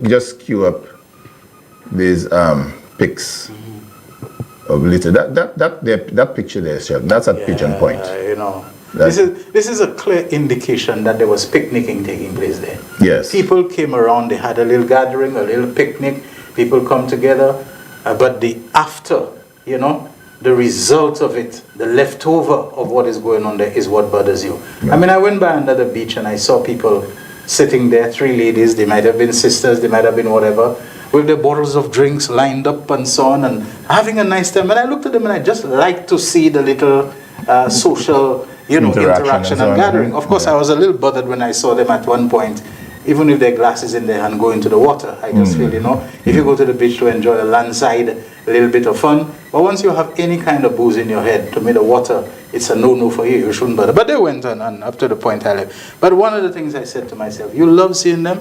just queue up these pics of litter. That picture there, Sheldon, that's at Pigeon Point. You know, this is a clear indication that there was picnicking taking place there. Yes. People came around, they had a little gathering, a little picnic, people come together, but the after, you know, the result of it, the leftover of what is going on there is what bothers you. Yeah. I mean, I went by another beach and I saw people sitting there, 3 ladies, they might have been sisters, they might have been whatever, with their bottles of drinks lined up and so on, and having a nice time. And I looked at them and I just like to see the little social, you know, interaction and gathering. Of course, I was a little bothered when I saw them at one point, even with their glasses in their hand, go into the water. I just feel, you know, if you go to the beach to enjoy a landside, a little bit of fun, but once you have any kind of booze in your head, to me the water, it's a no-no for you. You shouldn't bother. But they went on up to the point I left. But one of the things I said to myself, you love seeing them.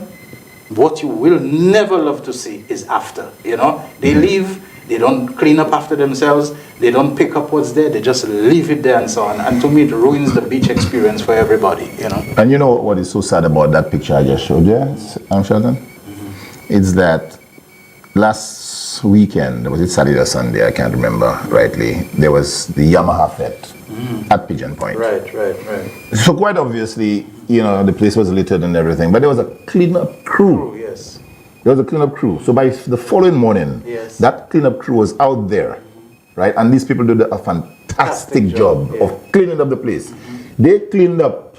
What you will never love to see is after. You know, they leave. They don't clean up after themselves. They don't pick up what's there. They just leave it there and so on. And to me, it ruins the beach experience for everybody, you know. And you know what is so sad about that picture I just showed you, Sheldon? It's that last weekend, was it Saturday or Sunday, I can't remember rightly, there was the Yamaha Fete at Pigeon Point. Right. So quite obviously, you know, the place was littered and everything, but there was a cleanup crew. Yes. There was a cleanup crew. So by the following morning, that cleanup crew was out there, right? And these people did a fantastic job of cleaning up the place. They cleaned up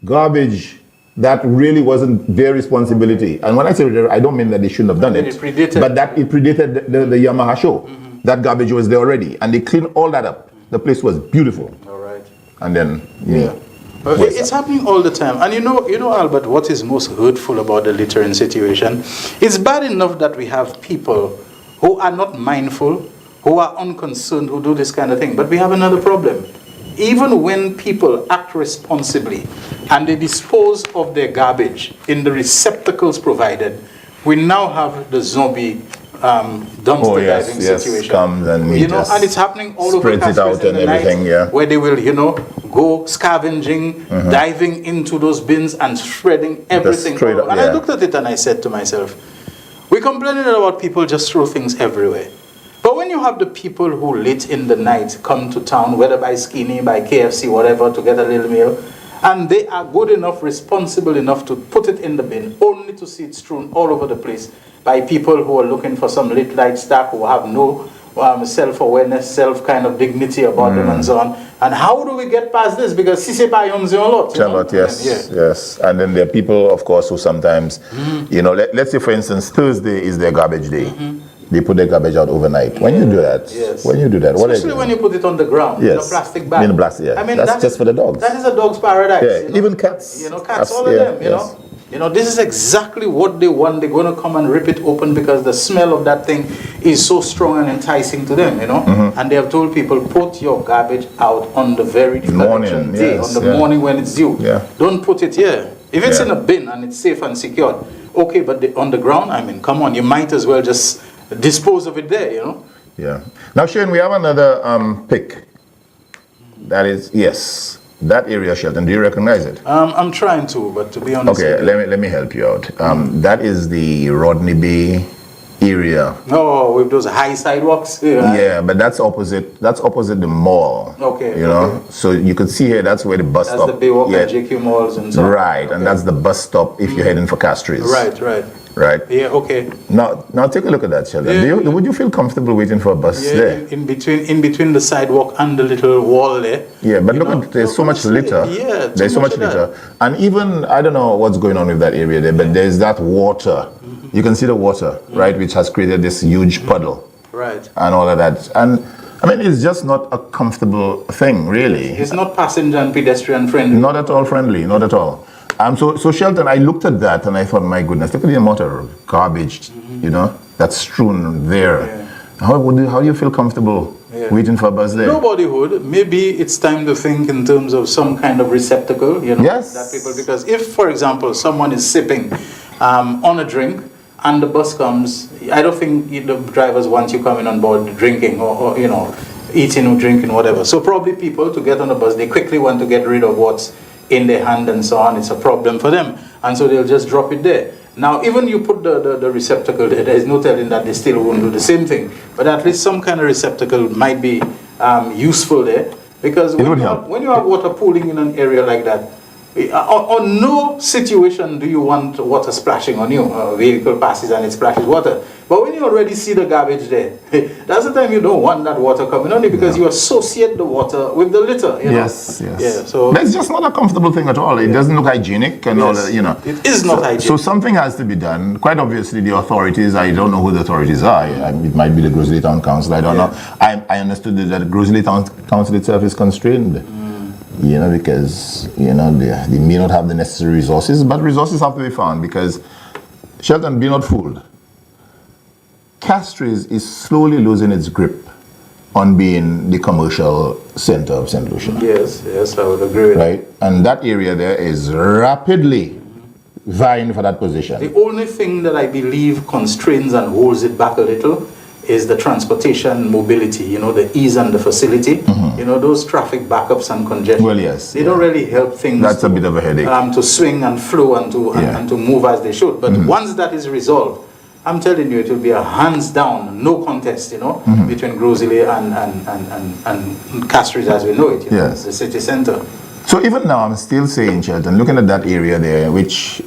garbage that really wasn't their responsibility. And when I say I don't mean that they shouldn't have done it, but that it predated the Yamaha show. That garbage was there already. And they cleaned all that up. The place was beautiful. All right. And then, it's happening all the time. And you know, Albert, what is most hurtful about the littering situation? It's bad enough that we have people who are not mindful, who are unconcerned, who do this kind of thing. But we have another problem. Even when people act responsibly and they dispose of their garbage in the receptacles provided, we now have the zombie dumpster diving situation. Comes and you know, and it's happening all over Castres in the night, where they will, you know, go scavenging, diving into those bins and spreading everything. And I looked at it and I said to myself, we're complaining about people just throw things everywhere. But when you have the people who late in the night come to town, whether by Skinny, by KFC, whatever, to get a little meal, and they are good enough, responsible enough to put it in the bin, only to see it strewn all over the place by people who are looking for some lit light stack, who have no self-awareness, self-kind of dignity about them and so on. And how do we get past this? Because si c'est pas a lot. Yes. And then there are people, of course, who sometimes, you know, let's say, for instance, Thursday is their garbage day. They put their garbage out overnight. When you do that, especially when you put it on the ground in a plastic bag. I mean, that's just for the dogs. That is a dog's paradise. Yeah, you know? Even cats. You know, cats, all of them. You know, this is exactly what they want. They're going to come and rip it open because the smell of that thing is so strong and enticing to them. You know, and they have told people, put your garbage out on the very morning day, on the morning when it's due. Don't put it here. If it's in a bin and it's safe and secured, okay. But on the ground, I mean, come on, you might as well just dispose of it there, you know? Yeah. Now, Shane, we have another pic. That is, that area, Shelton. Do you recognize it? I'm trying to, but to be honest... Okay, let me help you out. That is the Rodney Bay area. Oh, with those high sidewalks? Yeah, but that's opposite the mall. Okay. You know? So you could see here, that's where the bus stop... That's the Baywalk and JQ malls and so on. Right, and that's the bus stop if you're heading for Castres. Right. Yeah, okay. Now take a look at that, Sheldon. Would you feel comfortable waiting for a bus there? In between the sidewalk and the little wall there. Yeah, but look at, there's so much litter. Yeah, there's so much litter. And even, I don't know what's going on with that area there, but there's that water. You can see the water, right, which has created this huge puddle. Right. And all of that. And I mean, it's just not a comfortable thing, really. It's not passenger and pedestrian friendly. Not at all friendly, not at all. So Shelton, I looked at that and I thought, my goodness, look at the amount of garbage, you know, that's strewn there. How do you feel comfortable waiting for a bus there? Nobody would. Maybe it's time to think in terms of some kind of receptacle, you know, that people, because if, for example, someone is sipping on a drink and the bus comes, I don't think the drivers want you coming on board drinking or you know, eating or drinking, whatever. So probably people, to get on the bus, they quickly want to get rid of what's in their hand and so on. It's a problem for them, and so they'll just drop it there. Now, even you put the receptacle there, there's no telling that they still won't do the same thing. But at least some kind of receptacle might be useful there. Because when you have water pooling in an area like that, on no situation do you want water splashing on you. A vehicle passes and it splashes water. But when you already see the garbage there, that's the time you don't want that water coming on you, because you associate the water with the litter. You know? Yes. Yeah, so that's just not a comfortable thing at all. It doesn't look hygienic and all that, you know. It is not hygienic. So something has to be done. Quite obviously, the authorities, I don't know who the authorities are. It might be the Grizzly Town Council, I don't know. I understood that the Grizzly Town Council itself is constrained. You know, because, you know, they may not have the necessary resources, but resources have to be found, because, Shelton, be not fooled. Castries is slowly losing its grip on being the commercial center of St. Lucia. Yes, I would agree with that. Right? And that area there is rapidly vying for that position. The only thing that I believe constrains and holds it back a little is the transportation mobility, you know, the ease and the facility. You know, those traffic backups and congestion. Well, yes. They don't really help things. That's a bit of a headache. To swing and flow and to move as they should. But once that is resolved, I'm telling you, it will be a hands down, no contest, you know, between Grosley and Castries as we know it. You know, it's the city center. So even now, I'm still saying, Shelton, looking at that area there, which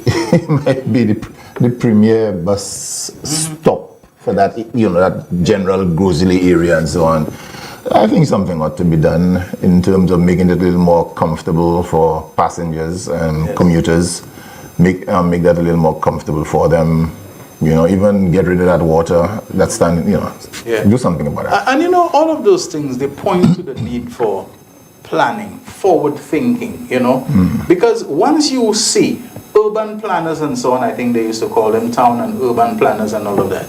might be the premier bus stop for that, you know, that general Grosley area and so on. I think something ought to be done in terms of making it a little more comfortable for passengers and commuters. Make that a little more comfortable for them. You know, even get rid of that water that's standing, you know, do something about it. And you know, all of those things, they point to the need for planning, forward thinking, you know. Because once you see urban planners and so on, I think they used to call them town and urban planners and all of that.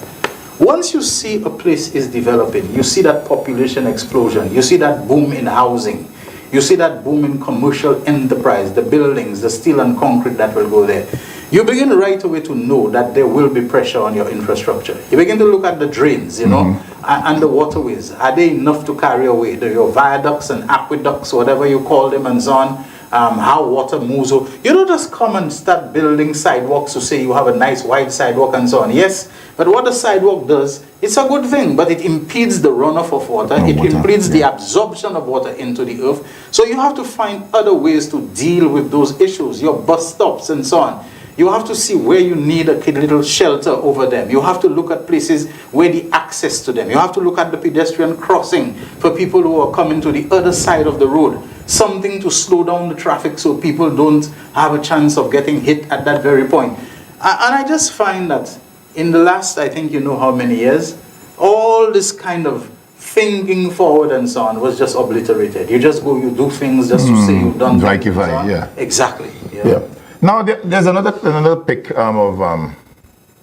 Once you see a place is developing, you see that population explosion, you see that boom in housing, you see that boom in commercial enterprise, the buildings, the steel and concrete that will go there, you begin right away to know that there will be pressure on your infrastructure. You begin to look at the drains, you know, and the waterways. Are they enough to carry away your viaducts and aqueducts, whatever you call them, and so on? How water moves. You don't just come and start building sidewalks to say you have a nice wide sidewalk and so on. Yes, but what the sidewalk does, it's a good thing, but it impedes the runoff of water. It impedes the absorption of water into the earth. So you have to find other ways to deal with those issues, your bus stops and so on. You have to see where you need a little shelter over them. You have to look at places where the access to them. You have to look at the pedestrian crossing for people who are coming to the other side of the road. Something to slow down the traffic so people don't have a chance of getting hit at that very point. And I just find that in the last, I think you know how many years, all this kind of thinking forward and so on was just obliterated. You just go, you do things just to say you've done things. So yeah. Exactly. Yeah. Now there's another pic of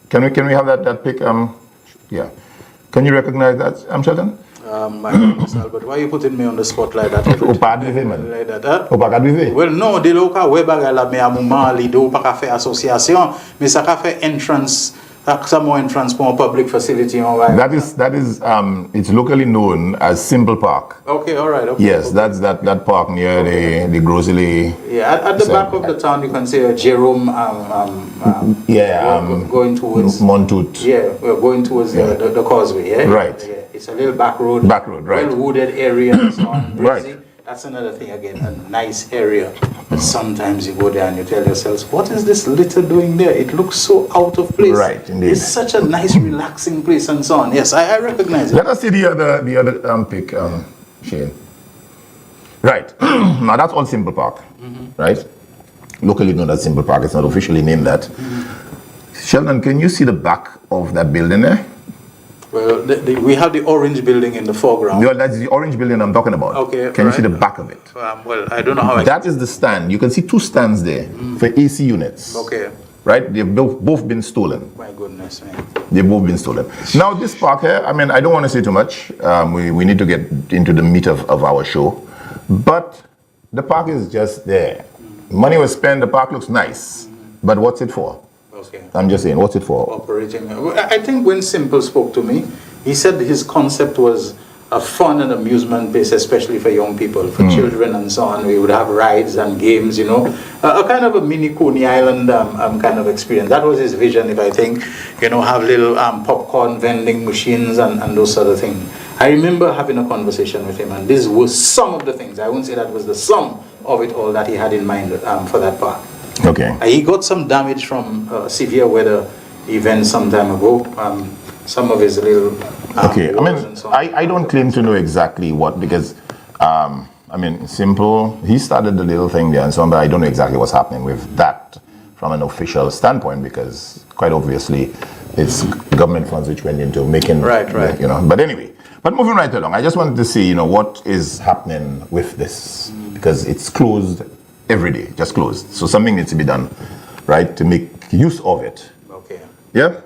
can we have that pic? Yeah. Can you recognize that, Shelton? My goodness, Albert, why are you putting me on the spot like that? Like that, Well, no, de lo ka we bagay la me amouman li do pa ka fe association, mais ça ka fe entrance, some more entrance for a public facility. That is it's locally known as Simple Park. Okay, all right. Okay, yes, okay. that's that park near the Grosley. Yeah, at the back of the town, you can see Jerome. Going towards Montoot. Yeah, we're going towards the causeway. Yeah, right. Yeah. It's a little back road, right. Well wooded area and so on. Right. That's another thing again, a nice area. But sometimes you go there and you tell yourselves, what is this litter doing there? It looks so out of place. Right, indeed. It's such a nice, relaxing place and so on. Yes, I recognize it. Let us see the other pic, Shane. Right. Now that's all Simple Park, right? Locally known as Simple Park. It's not officially named that. Sheldon, can you see the back of that building there? Well, we have the orange building in the foreground. No, that's the orange building I'm talking about. Okay. Can you see the back of it? Well, I don't know how. That is the stand. You can see two stands there for AC units. Okay. Right? They've both been stolen. My goodness, man. They've both been stolen. Now, this park here, I mean, I don't want to say too much. We need to get into the meat of our show. But the park is just there. Money was spent, the park looks nice. But what's it for? Okay. I'm just saying, what's it for? Operating. I think when Simple spoke to me, he said his concept was a fun and amusement base, especially for young people, for children and so on. We would have rides and games, you know, a kind of a mini Coney Island kind of experience. That was his vision, if I think, you know, have little popcorn vending machines and those sort of things. I remember having a conversation with him, and this was some of the things. I wouldn't say that was the sum of it all that he had in mind for that park. Okay. He got some damage from severe weather events some time ago. Some of his little okay, I mean, I don't claim to know exactly what, because I mean, simple, he started the little thing there and so on, but I don't know exactly what's happening with that from an official standpoint, because quite obviously it's government funds which went into making, right. You know, but anyway, but moving right along, I just wanted to see, you know, what is happening with this, because it's closed every day, just closed. So something needs to be done, right, to make use of it. Okay. Yeah.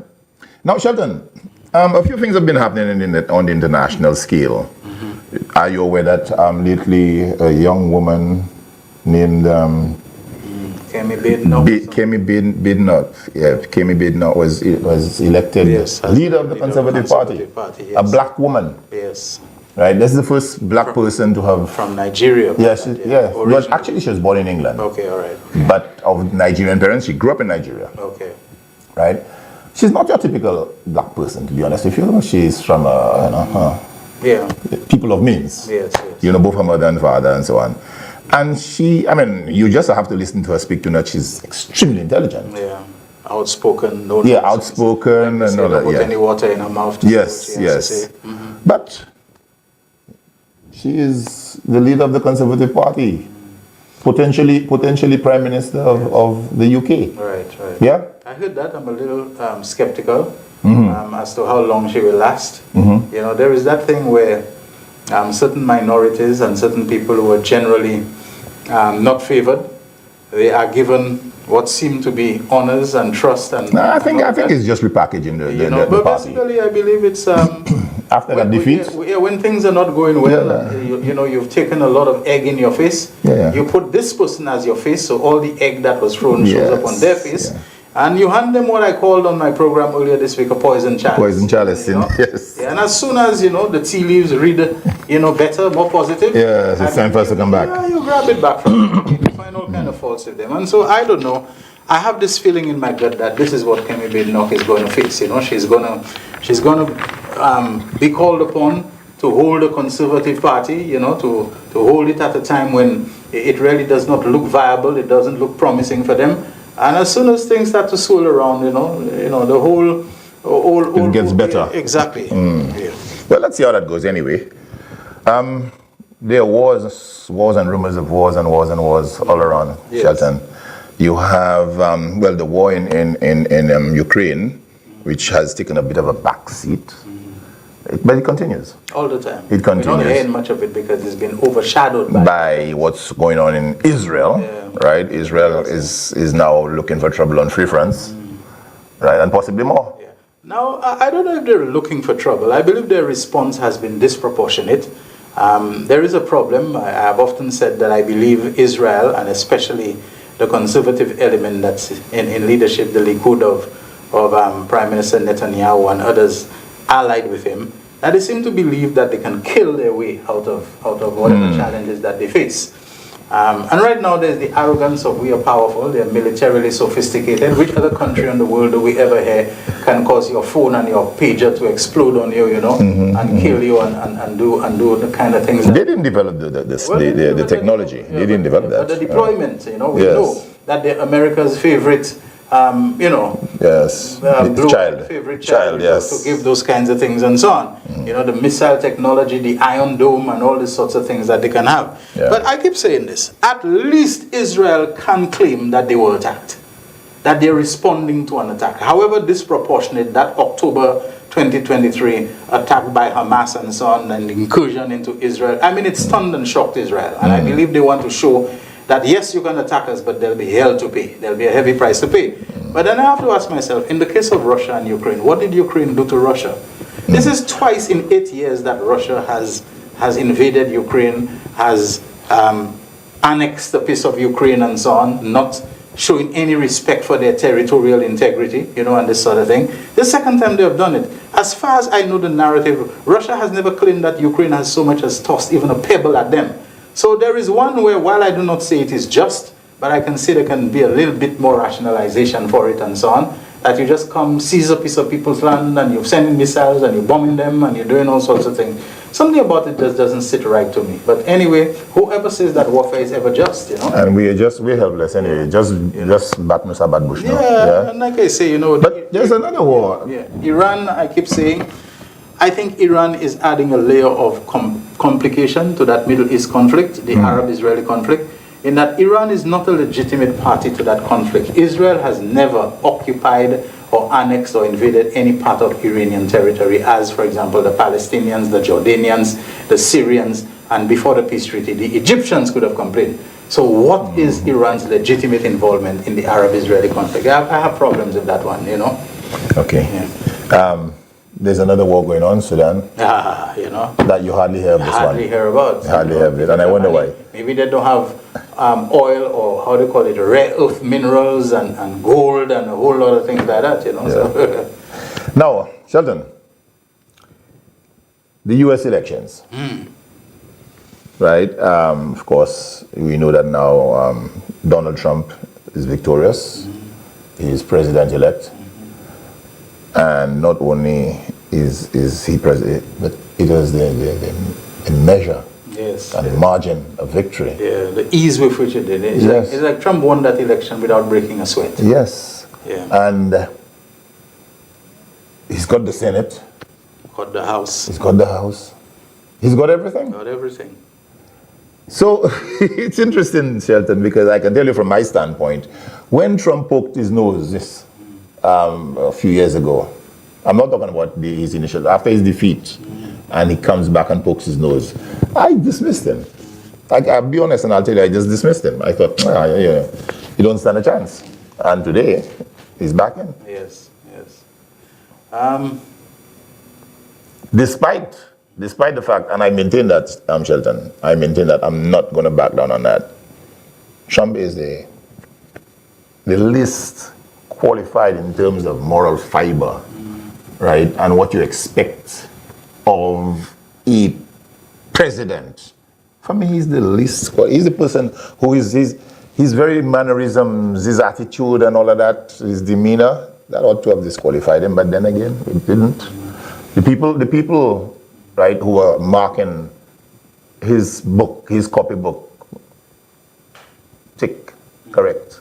Now, Shelton, a few things have been happening on the international scale. Are you aware that lately a young woman named Kemi Badenoch was elected leader of the Conservative Party. Yes. A black woman. Yes. Right. This is the first black person to have from Nigeria. Yes. Well, actually, she was born in England. Okay. All right. But of Nigerian parents, she grew up in Nigeria. Okay. Right. She's not your typical black person, to be honest with you. She's from people of means. Yes. You know, both her mother and father and so on. And she, I mean, you just have to listen to her speak to her. She's extremely intelligent. Yeah. Outspoken. Outspoken and all that. Put any water in her mouth. Yes. But she is the leader of the Conservative Party. Potentially Prime Minister of the UK. Right. Yeah? I heard that. I'm a little skeptical as to how long she will last. You know, there is that thing where certain minorities and certain people who are generally not favored, they are given what seem to be honors and trust. And I think it's just repackaging the but party. basically, I believe it's after that defeat. When things are not going well, you know, you've taken a lot of egg in your face. You put this person as your face, so all the egg that was thrown shows up on their face. And you hand them what I called on my program earlier this week, a poison chalice. Poison chalice, you know? Yes. And as soon as, you know, the tea leaves read, you know, better, more positive. Yes, it's time for us to come back. Yeah, you grab it back from them. You find all kind of faults with them. And so, I don't know, I have this feeling in my gut that this is what Kemi Badenoch is going to fix. You know, she's going to be called upon to hold a Conservative Party, you know, to hold it at a time when it really does not look viable, it doesn't look promising for them. And as soon as things start to swirl around, you know, the whole it gets better. Exactly. Well, let's see how that goes anyway. There are wars and rumors of wars all around, Shelton. You have the war in Ukraine, which has taken a bit of a back seat. But it continues. All the time. It continues. We're not hearing much of it because it's been overshadowed by what's going on in Israel, right? Israel is now looking for trouble on three fronts, right? And possibly more. Yeah. Now, I don't know if they're looking for trouble. I believe their response has been disproportionate. There is a problem. I've often said that I believe Israel, and especially the conservative element that's in leadership, the Likud of Prime Minister Netanyahu and others allied with him, that they seem to believe that they can kill their way out of whatever challenges that they face. And right now there's the arrogance of we are powerful, they're militarily sophisticated. Which other country in the world do we ever hear can cause your phone and your pager to explode on you, you know, and kill you and do the kind of things. They didn't develop the technology. They didn't develop that. But the deployment, you know, we know that they're America's favorite favorite child, to give those kinds of things and so on. You know, the missile technology, the Iron Dome, and all these sorts of things that they can have. But I keep saying this: at least Israel can claim that they were attacked, that they're responding to an attack, however disproportionate that October 2023 attack by Hamas and so on, and incursion into Israel. I mean, it stunned and shocked Israel, and I believe they want to show that yes, you can attack us, but there'll be hell to pay. There'll be a heavy price to pay. But then I have to ask myself, in the case of Russia and Ukraine, what did Ukraine do to Russia? This is twice in 8 years that Russia has invaded Ukraine, has annexed a piece of Ukraine and so on, not showing any respect for their territorial integrity, and this sort of thing. The second time they have done it, as far as I know the narrative, Russia has never claimed that Ukraine has so much as tossed even a pebble at them. So there is one where, while I do not say it is just, but I can say there can be a little bit more rationalization for it and so on, that you just come, seize a piece of people's land, and you're sending missiles, and you're bombing them, and you're doing all sorts of things. Something about it just doesn't sit right to me. But anyway, whoever says that warfare is ever just, And we're helpless anyway. Just back Mr. Bad Bush now. Yeah, and like I say, But there's another war. Yeah, Iran, I keep saying, I think Iran is adding a layer of complication to that Middle East conflict, the Arab-Israeli conflict, in that Iran is not a legitimate party to that conflict. Israel has never occupied or annexed or invaded any part of Iranian territory, as, for example, the Palestinians, the Jordanians, the Syrians, and before the peace treaty, the Egyptians could have complained. So what is Iran's legitimate involvement in the Arab-Israeli conflict? I have problems with that one, Okay. Yeah. There's another war going on, Sudan. That you hardly hear of this one. Hardly hear about. Hardly hear of it, and I wonder why. Maybe they don't have oil, or how do you call it, rare earth minerals and gold and a whole lot of things like that, So. Now, Sheldon, the U.S. elections, right? Of course, we know that now Donald Trump is victorious. He is president-elect. And not only is he president, but it is the measure and the margin of victory. Yeah, the ease with which it did. It's like Trump won that election without breaking a sweat. Yes. Yeah. And he's got the Senate. Got the House. He's got the House. He's got everything. Got everything. So it's interesting, Shelton, because I can tell you from my standpoint, when Trump poked his nose a few years ago, I'm not talking about his initial, after his defeat, and he comes back and pokes his nose, I dismissed him. I'll be honest and I'll tell you, I just dismissed him. I thought, you don't stand a chance. And today, he's back in. Yes. Despite the fact, and I maintain that, Shelton, I maintain that I'm not going to back down on that. Trump is the least qualified in terms of moral fiber, right? And what you expect of a president. For me, he's the least, he's the person who is his very mannerisms, his attitude and all of that, his demeanor, that ought to have disqualified him, but then again, it didn't. The people, right, who are marking his book, his copybook, tick, correct.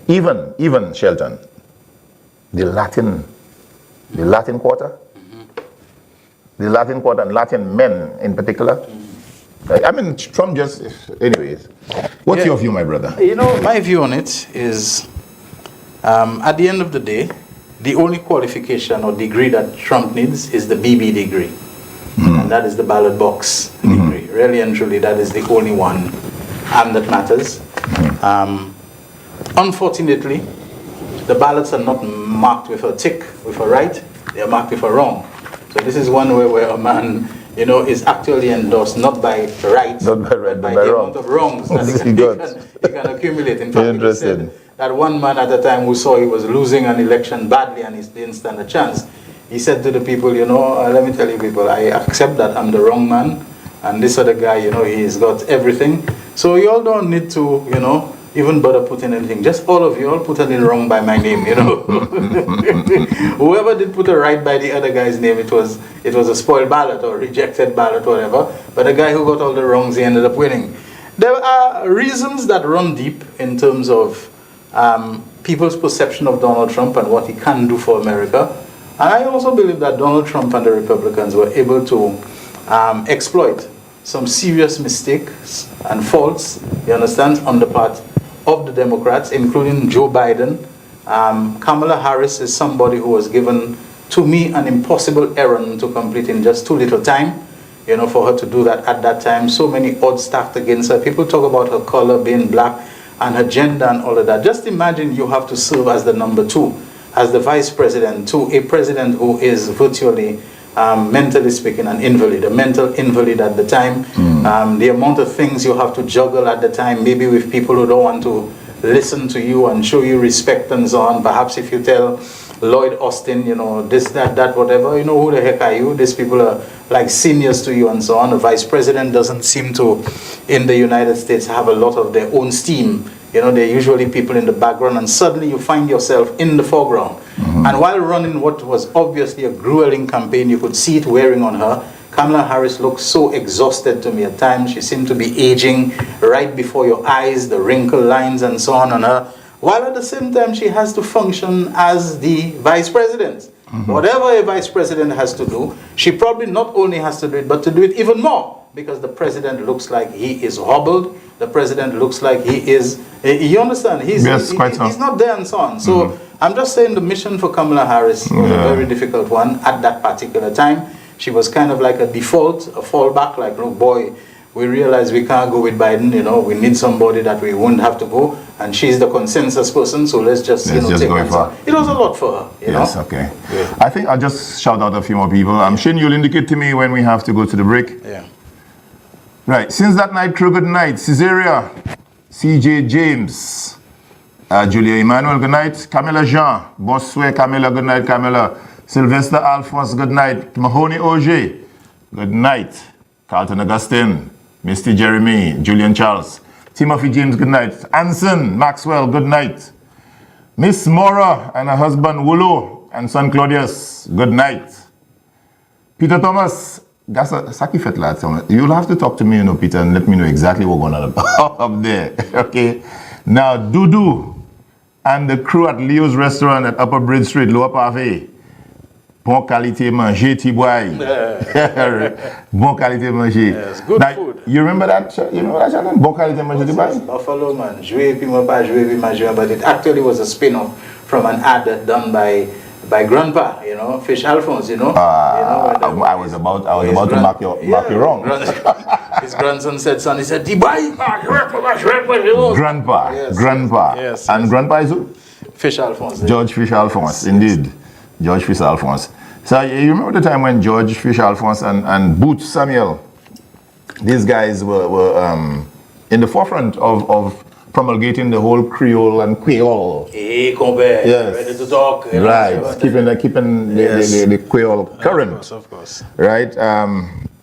Even Shelton, the Latin Quarter, and Latin men in particular. Right? I mean, Trump just, anyways. What's your view, my brother? My view on it is, at the end of the day, the only qualification or degree that Trump needs is the BB degree. And that is the ballot box degree. Really and truly, that is the only one that matters. Unfortunately, the ballots are not marked with a tick, with a right, they are marked with a wrong. So this is one way where a man, is actually endorsed not by right, but by the amount of wrongs that he can accumulate. In fact, he said that one man at a time who saw he was losing an election badly and he didn't stand a chance, he said to the people, let me tell you people, I accept that I'm the wrong man, and this other guy, he's got everything. So you all don't need to, even bother putting anything. Just all of you all put anything wrong by my name, Whoever did put a right by the other guy's name, it was a spoiled ballot or rejected ballot, whatever. But the guy who got all the wrongs, he ended up winning. There are reasons that run deep in terms of people's perception of Donald Trump and what he can do for America. And I also believe that Donald Trump and the Republicans were able to exploit some serious mistakes and faults, you understand, on the part of the Democrats, including Joe Biden. Kamala Harris is somebody who was given, to me, an impossible errand to complete in just too little time, for her to do that at that time. So many odds stacked against her. People talk about her color being black and her gender and all of that. Just imagine you have to serve as the number 2, as the vice president to a president who is virtually, mentally speaking, an invalid, a mental invalid at the time. The amount of things you have to juggle at the time, maybe with people who don't want to listen to you and show you respect and so on. Perhaps if you tell Lloyd Austin, you know, this, that, whatever, you know, who the heck are you? These people are like seniors to you and so on. The vice president doesn't seem to, in the United States, have a lot of their own steam. You know, they're usually people in the background, and suddenly you find yourself in the foreground. And while running what was obviously a grueling campaign, you could see it wearing on her. Kamala Harris looked so exhausted to me at times. She seemed to be aging right before your eyes, the wrinkle lines and so on her. While at the same time, she has to function as the vice president. Whatever a vice president has to do, she probably not only has to do it, but to do it even more. Because the president looks like he is hobbled. The president looks like he is, you understand? He's not there and so on. So I'm just saying the mission for Kamala Harris was a very difficult one at that particular time. She was kind of like a default, a fallback, like, look, boy, we realize we can't go with Biden, you know, we need somebody that we wouldn't have to go, and she's the consensus person, so let's just take her. It was a lot for her, you know? Okay. Yeah. I think I'll just shout out a few more people. Shane, you'll indicate to me when we have to go to the break. Yeah. Right, since that night, crew, good night. Caesarea, CJ James, Julia Emmanuel, good night. Camilla Jean, Bosway, Camilla, good night, Camilla. Sylvester Alphonse, good night. Mahoney Auger, good night. Carlton Augustine, Misty Jeremy, Julian Charles. Timothy James, good night. Anson Maxwell, good night. Miss Mora and her husband Wolo and son Claudius, good night. Peter Thomas, Saki Fetla, you'll have to talk to me, you know, Peter, and let me know exactly what's going on up there. Okay. Now, Dudu and the crew at Leo's restaurant at Upper Bridge Street, Lower Pavé. Bon qualité manger, Tiboy. Bon qualité manger. Yes, good now, food. You remember that? You know that channel? Bon qualité manger, Tiboy? Buffalo man, jouer puis moi pas jouer puis manger, but it actually was a spin-off from an ad done by Grandpa, you know, Fish Alphonse, you know. I was about to mark you wrong. His grandson said, son, he said, Tiboy, Grandpa, yes, Grandpa. Yes, and Grandpa is who? Fish Alphonse. George Fish Alphonse, indeed. George Fish Alphonse. So you remember the time when George Fish Alphonse and Boots Samuel, these guys were in the forefront of promulgating the whole Creole and Creole. Hey, compare. Yes. Ready to talk. Right. Keeping the Creole current. Of course. Right.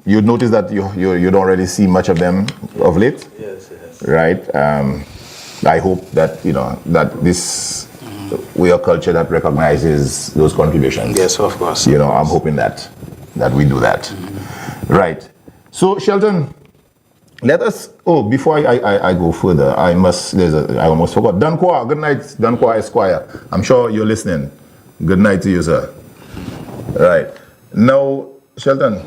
You'd notice that you don't really see much of them of late. Yes. Right. I hope that that this. We are a culture that recognizes those contributions. Yes, of course. I'm hoping that we do that. Right. So, Shelton, let us. Before I go further, I almost forgot. Danquah, good night, Danquah Esquire. I'm sure you're listening. Good night to you, sir. Right. Now, Shelton.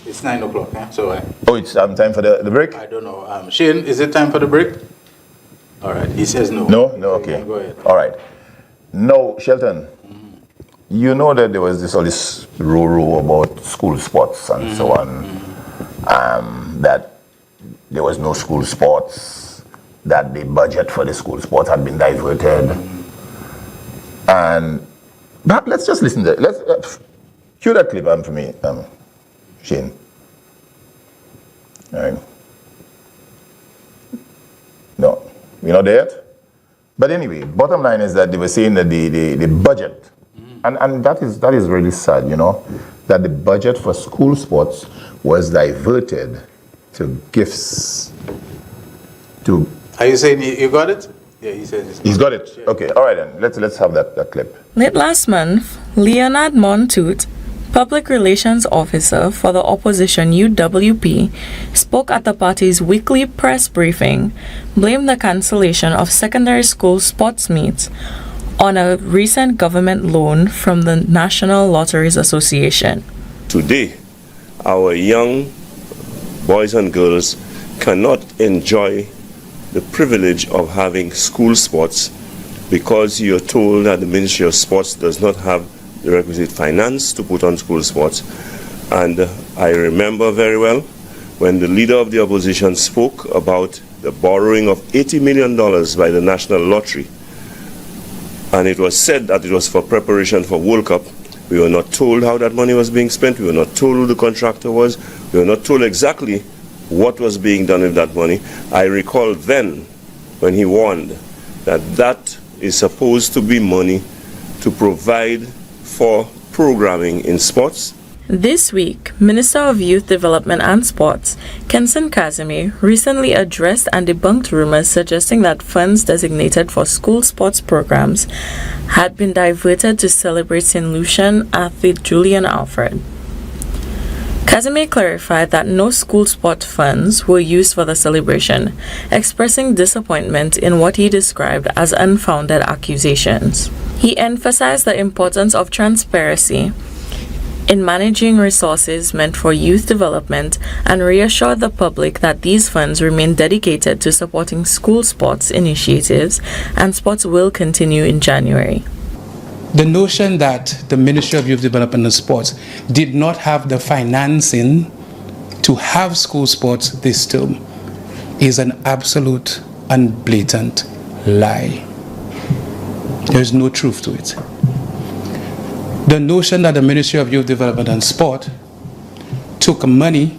It's 9 o'clock, eh? So. It's time for the break? I don't know. Shane, is it time for the break? All right. He says no. No, okay. Go ahead. All right. No, Shelton. You know that there was all this row about school sports and so on. That there was no school sports. That the budget for the school sports had been diverted. But let's just listen to it. Let's cue that clip for me, Shane. All right. No. We're not there yet? But anyway, bottom line is that they were saying that the budget, and that is really sad, that the budget for school sports was diverted to gifts. Are you saying you got it? Yeah, he says he's got it. Yeah. Okay, all right then. Let's have that clip. Late last month, Leonard Montoute, Public Relations Officer for the opposition UWP, spoke at the party's weekly press briefing, blamed the cancellation of secondary school sports meets on a recent government loan from the National Lotteries Association. Today, our young boys and girls cannot enjoy the privilege of having school sports because you're told that the Ministry of Sports does not have the requisite finance to put on school sports. And I remember very well when the leader of the opposition spoke about the borrowing of $80 million by the National Lottery. And it was said that it was for preparation for World Cup. We were not told how that money was being spent. We were not told who the contractor was. We were not told exactly what was being done with that money. I recall then when he warned that that is supposed to be money to provide for programming in sports. This week, Minister of Youth Development and Sports, Kenson Casimir, recently addressed and debunked rumors suggesting that funds designated for school sports programs had been diverted to celebrate St. Lucian athlete Julian Alfred. Casimir clarified that no school sport funds were used for the celebration, expressing disappointment in what he described as unfounded accusations. He emphasized the importance of transparency in managing resources meant for youth development and reassured the public that these funds remain dedicated to supporting school sports initiatives and sports will continue in January. The notion that the Ministry of Youth Development and Sports did not have the financing to have school sports this term is an absolute and blatant lie. There is no truth to it. The notion that the Ministry of Youth Development and Sport took money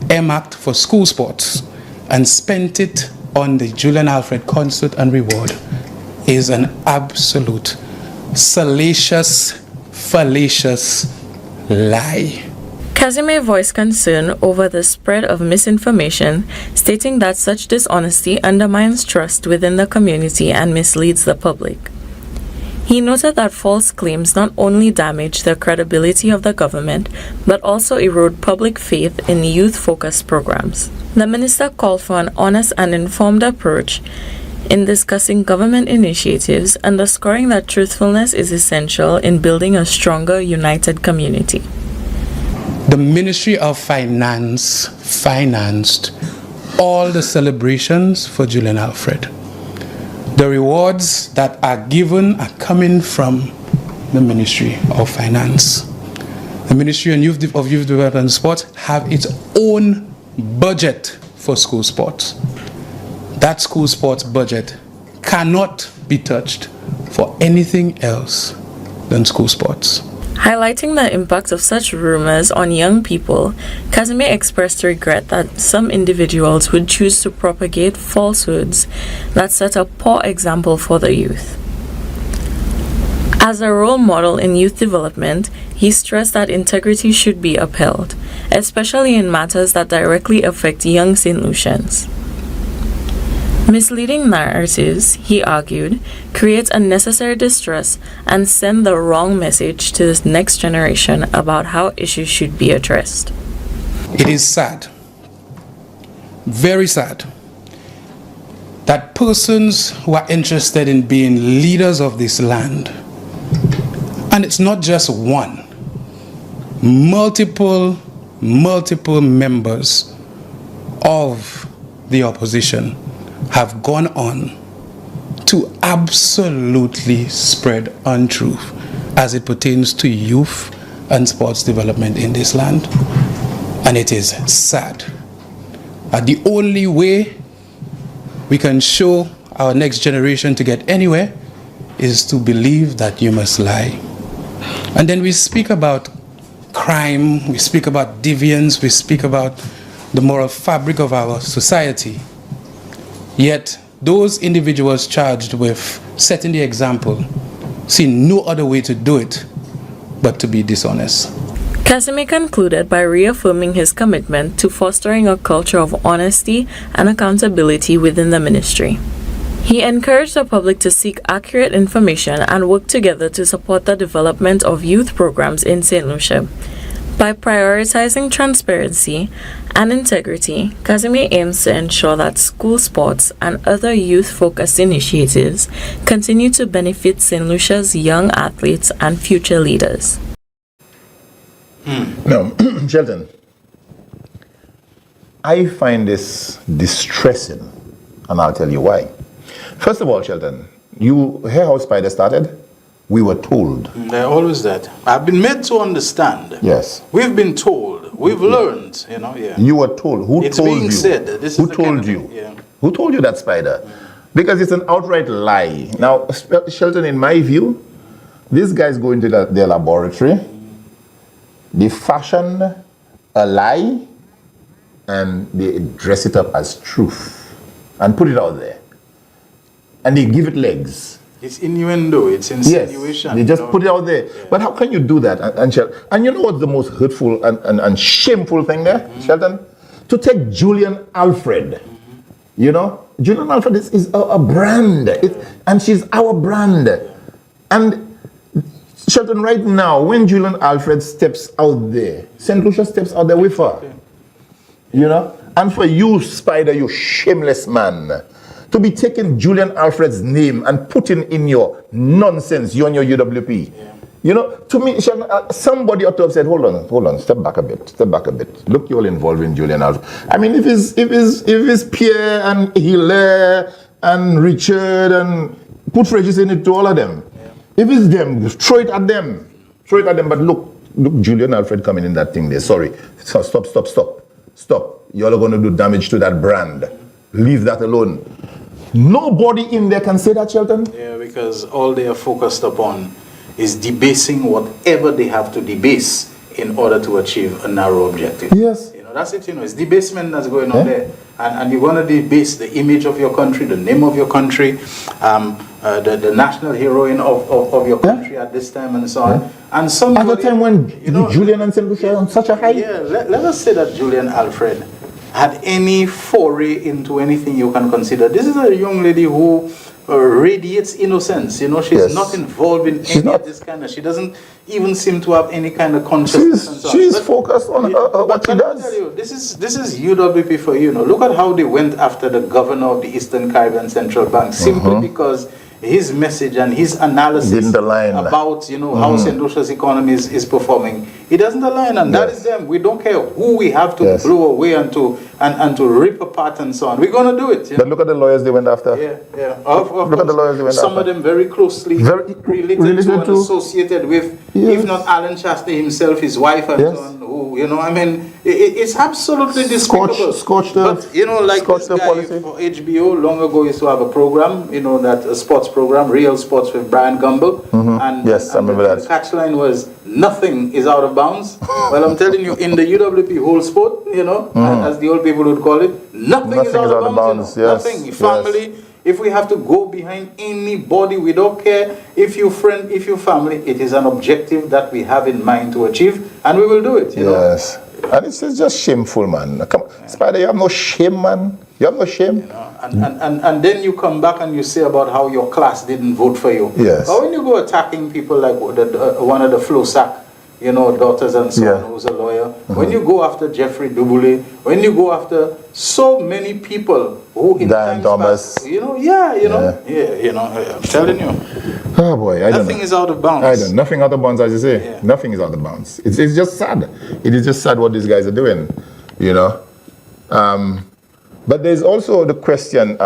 earmarked for school sports and spent it on the Julian Alfred concert and reward is an absolute salacious, fallacious lie. Casimir voiced concern over the spread of misinformation, stating that such dishonesty undermines trust within the community and misleads the public. He noted that false claims not only damage the credibility of the government, but also erode public faith in youth-focused programs. The minister called for an honest and informed approach in discussing government initiatives, underscoring that truthfulness is essential in building a stronger, united community. The Ministry of Finance financed all the celebrations for Julian Alfred. The rewards that are given are coming from the Ministry of Finance. The Ministry of Youth Development and Sports have its own budget for school sports. That school sports budget cannot be touched for anything else than school sports. Highlighting the impact of such rumors on young people, Casimir expressed regret that some individuals would choose to propagate falsehoods that set a poor example for the youth. As a role model in youth development, he stressed that integrity should be upheld, especially in matters that directly affect young St. Lucians. Misleading narratives, he argued, create unnecessary distress and send the wrong message to the next generation about how issues should be addressed. It is sad, very sad, that persons who are interested in being leaders of this land, and it's not just one, multiple members of the opposition have gone on to absolutely spread untruth as it pertains to youth and sports development in this land. And it is sad. The only way we can show our next generation to get anywhere is to believe that you must lie. And then we speak about crime, we speak about deviance, we speak about the moral fabric of our society. Yet, those individuals charged with setting the example see no other way to do it but to be dishonest. Casimir concluded by reaffirming his commitment to fostering a culture of honesty and accountability within the ministry. He encouraged the public to seek accurate information and work together to support the development of youth programs in St. Lucia. By prioritizing transparency and integrity, Casimir aims to ensure that school sports and other youth-focused initiatives continue to benefit St. Lucia's young athletes and future leaders. Now, Shelton, I find this distressing, and I'll tell you why. First of all, Shelton, you hear how Spider started? We were told. They're always that. I've been made to understand. Yes. We've been told. We've learned. Yeah. You were told. Who It's told being you? said. This Who is the told kind of you? thing, yeah. Who told you that, Spider? Because it's an outright lie. Now, Shelton, in my view, these guys go into their laboratory, they fashion a lie, and they dress it up as truth and put it out there. and they give it legs. It's innuendo, it's insinuation. Yes, they just put it out there. Yeah. But how can you do that? And you know what's the most hurtful and shameful thing there, Shelton? To take Julian Alfred. You know, Julian Alfred is a brand, and she's our brand. And Shelton, right now, when Julian Alfred steps out there, St. Lucia steps out there with her. You know? And for you, Spider, you shameless man, to be taking Julian Alfred's name and putting in your nonsense, you and your UWP. Yeah. You know, to me, somebody ought to have said, hold on, step back a bit. Look, you're all involved in Julian Alfred. I mean, if it's Pierre and Hilaire and Richard and put Frederick in it to all of them. Yeah. If it's them, throw it at them. But look, Julian Alfred coming in that thing there. Sorry. Stop. You're all going to do damage to that brand. Leave that alone. Nobody in there can say that, Shelton. Yeah, because all they are focused upon is debasing whatever they have to debase in order to achieve a narrow objective. Yes. You know, that's it, you know, it's debasement that's going on there. And you're going to debase the image of your country, the name of your country, the national heroine of your country at this time and so on. Yeah. And somebody, at the time when Julian and St. Lucia are on such a high. Yeah, let us say that Julian Alfred had any foray into anything you can consider. This is a young lady who radiates innocence. You know, she's not involved in any of this kind of. She doesn't even seem to have any kind of consciousness. She's focused on what she does. Tell you, this is UWP for you. Look at how they went after the governor of the Eastern Caribbean Central Bank simply because his message and his analysis about how St. Lucia's economy is performing, it doesn't align, and that is them. We don't care who we have to blow away and to rip apart and so on. We're going to do it. But look at the lawyers they went after. Yeah. Look at the lawyers they went after. Some of them very closely related to and associated with, if not Alan Shasta himself, his wife and so on. Who, I mean, it's absolutely despicable. But like this guy for HBO long ago used to have a program, that a sports program, Real Sports with Brian Gumble. And I remember that. The catchline was, nothing is out of bounds. Well, I'm telling you, in the UWP whole sport, as the old people would call it, nothing is out of bounds. Nothing. Family. If we have to go behind anybody, we don't care. If you friend, if you family, it is an objective that we have in mind to achieve, and we will do it. Yes. And it's just shameful, man. Come on. Spider, you have no shame, man. You have no shame. And then you come back and you say about how your class didn't vote for you. Yes. But when you go attacking people like one of the Flosac, daughters and so on, who's a lawyer, when you go after Jeffrey Dubule, when you go after so many people who in Dan Thomas, past, I'm telling you. Oh boy, nothing is out of bounds. Nothing out of bounds, as you say. Yeah. Nothing is out of bounds. It's just sad. It is just sad what these guys are doing, But there's also the question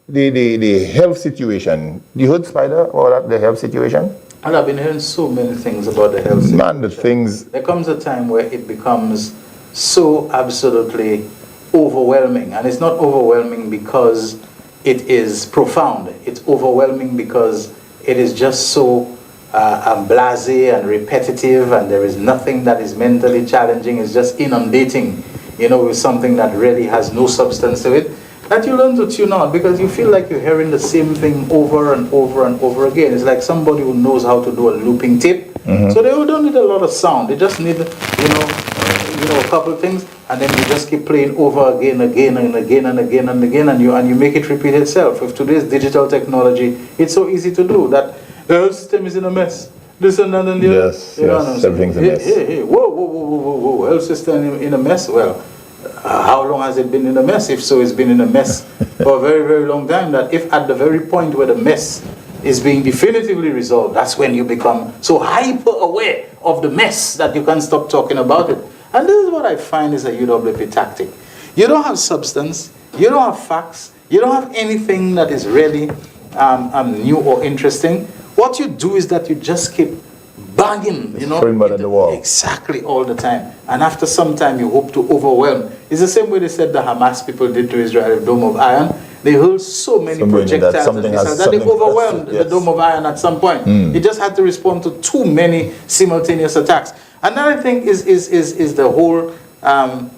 the health situation. You heard, Spider, about the health situation? And I've been hearing so many things about the health situation. Man, the things... There comes a time where it becomes so absolutely overwhelming. And it's not overwhelming because it is profound. It's overwhelming because it is just so blasé and repetitive, and there is nothing that is mentally challenging. It's just inundating, with something that really has no substance to it, that you learn to tune out because you feel like you're hearing the same thing over and over and over again. It's like somebody who knows how to do a looping tape. So they don't need a lot of sound. They just need, a couple of things, and then you just keep playing over again and again, and you make it repeat itself. With today's digital technology, it's so easy to do that. The health system is in a mess. This and that and the other. Yes, everything's a mess. Hey, whoa, health system in a mess. Well, how long has it been in a mess? If so, it's been in a mess for a very, very long time. That if at the very point where the mess is being definitively resolved, that's when you become so hyper aware of the mess that you can't stop talking about it. And this is what I find is a UWP tactic. You don't have substance, you don't have facts, you don't have anything that is really new or interesting. What you do is that you just keep banging, throwing mud at the wall. Exactly, all the time. And after some time, you hope to overwhelm. It's the same way they said the Hamas people did to Israel, the Dome of Iron. They hurled so many projectiles and missiles that they overwhelmed the Dome of Iron at some point. It just had to respond to too many simultaneous attacks. Another thing is the whole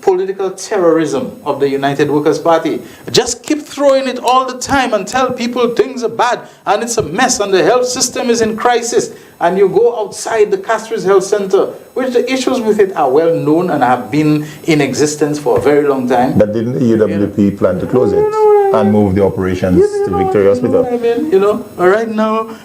political terrorism of the United Workers' Party. Just keep throwing it all the time and tell people things are bad and it's a mess and the health system is in crisis. And you go outside the Castries Health Center, which the issues with it are well known and have been in existence for a very long time. But didn't the UWP plan to close it and move the operations to Victoria Hospital? I mean, right now,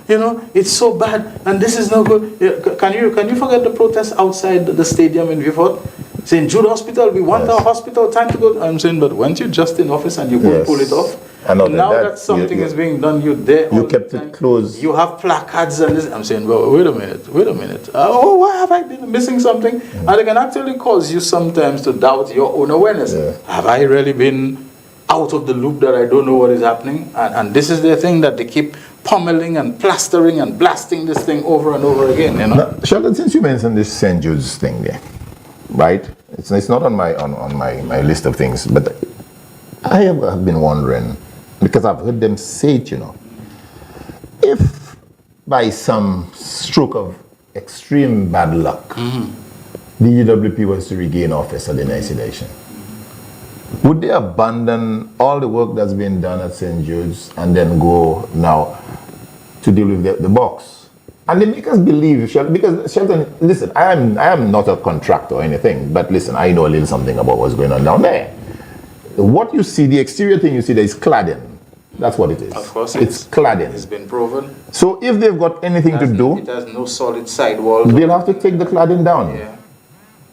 it's so bad and this is no good. Can you forget the protests outside the stadium in Vieux-Fort? Saying, Jude Hospital, we want our hospital, time to go. I'm saying, but weren't you just in office and you couldn't pull it off? And now that something is being done, you're there. You kept it closed. You have placards and this. I'm saying, well, wait a minute. Why have I been missing something? And it can actually cause you sometimes to doubt your own awareness. Have I really been out of the loop that I don't know what is happening? And this is the thing that they keep pummeling and plastering and blasting this thing over and over again. Now, Sheldon, since you mentioned this St. Jude's thing there, right? It's not on my list of things, but I have been wondering, because I've heard them say it, if by some stroke of extreme bad luck, the UWP was to regain office at the next election, would they abandon all the work that's been done at St. Jude's and then go now to deal with the box? And they make us believe, because Shelton, listen, I am not a contractor or anything, but listen, I know a little something about what's going on down there. What you see, the exterior thing you see there is cladding. That's what it is. Of course, it's cladding. It's been proven. So if they've got anything to do, it has no solid side walls. They'll have to take the cladding down,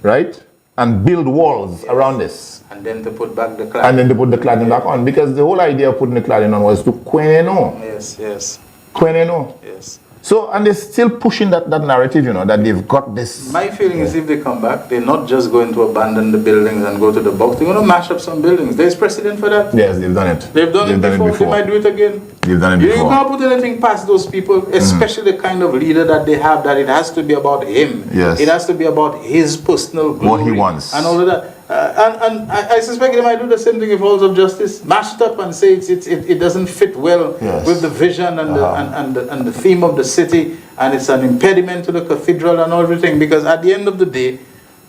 right, and build walls around this. And then to put back the cladding. And then to put the cladding back on, because the whole idea of putting the cladding on was to queneno. Yes. Queneno. Yes. So, and they're still pushing that narrative, that they've got this. My feeling is if they come back, they're not just going to abandon the buildings and go to the box. They're going to mash up some buildings. There's precedent for that. Yes, they've done it. They've done it before. They might do it again. They've done it before. You can't put anything past those people, especially the kind of leader that they have, that it has to be about him. Yes. It has to be about his personal glory. What he wants. And all of that. And I suspect they might do the same thing if Halls of Justice mashed up and say it doesn't fit well with the vision and the theme of the city, and it's an impediment to the cathedral and everything, because at the end of the day,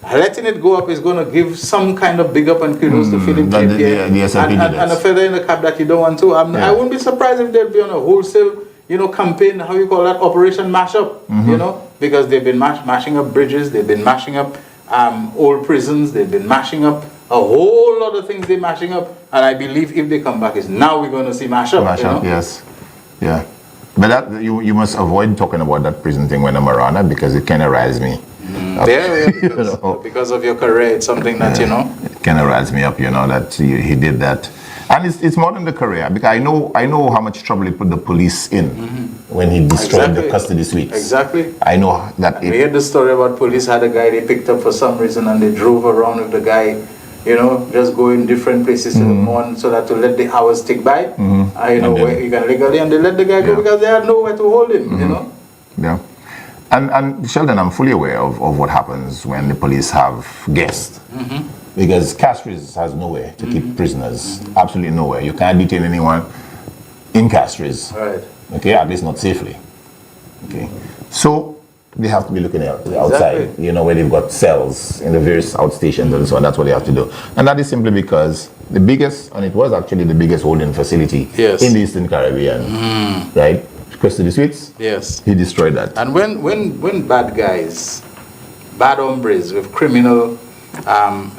letting it go up is going to give some kind of big up and kudos to Philip J. and a feather in the cap that you don't want to. I wouldn't be surprised if they'd be on a wholesale campaign, how you call that, Operation Mashup, because they've been mashing up bridges, they've been mashing up old prisons, they've been mashing up a whole lot of things they're mashing up, and I believe if they come back, is now we're going to see mash up. Yes. Yeah. But that you must avoid talking about that prison thing when I'm around it, because it kind of riles me. Because of your career, it's something that, It kind of riles me up, that he did that. And it's more than the career, because I know how much trouble it put the police in when he destroyed the custody suites. Exactly. I know that. We heard the story about police had a guy they picked up for some reason, and they drove around with the guy, just going different places to the morning so that to let the hours tick by. Where you can legally, and they let the guy go because they had nowhere to hold him. Yeah. And Sheldon, I'm fully aware of what happens when the police have guests. Because Castries has nowhere to keep prisoners. Absolutely nowhere. You can't detain anyone in Castries. Right. Okay, at least not safely. Okay. So they have to be looking at the outside, where they've got cells in the various outstations and so on. That's what they have to do. And that is simply because the biggest, and it was actually the biggest holding facility in the Eastern Caribbean, right? Custody suites. Yes. He destroyed that. And when bad guys, bad hombres with criminal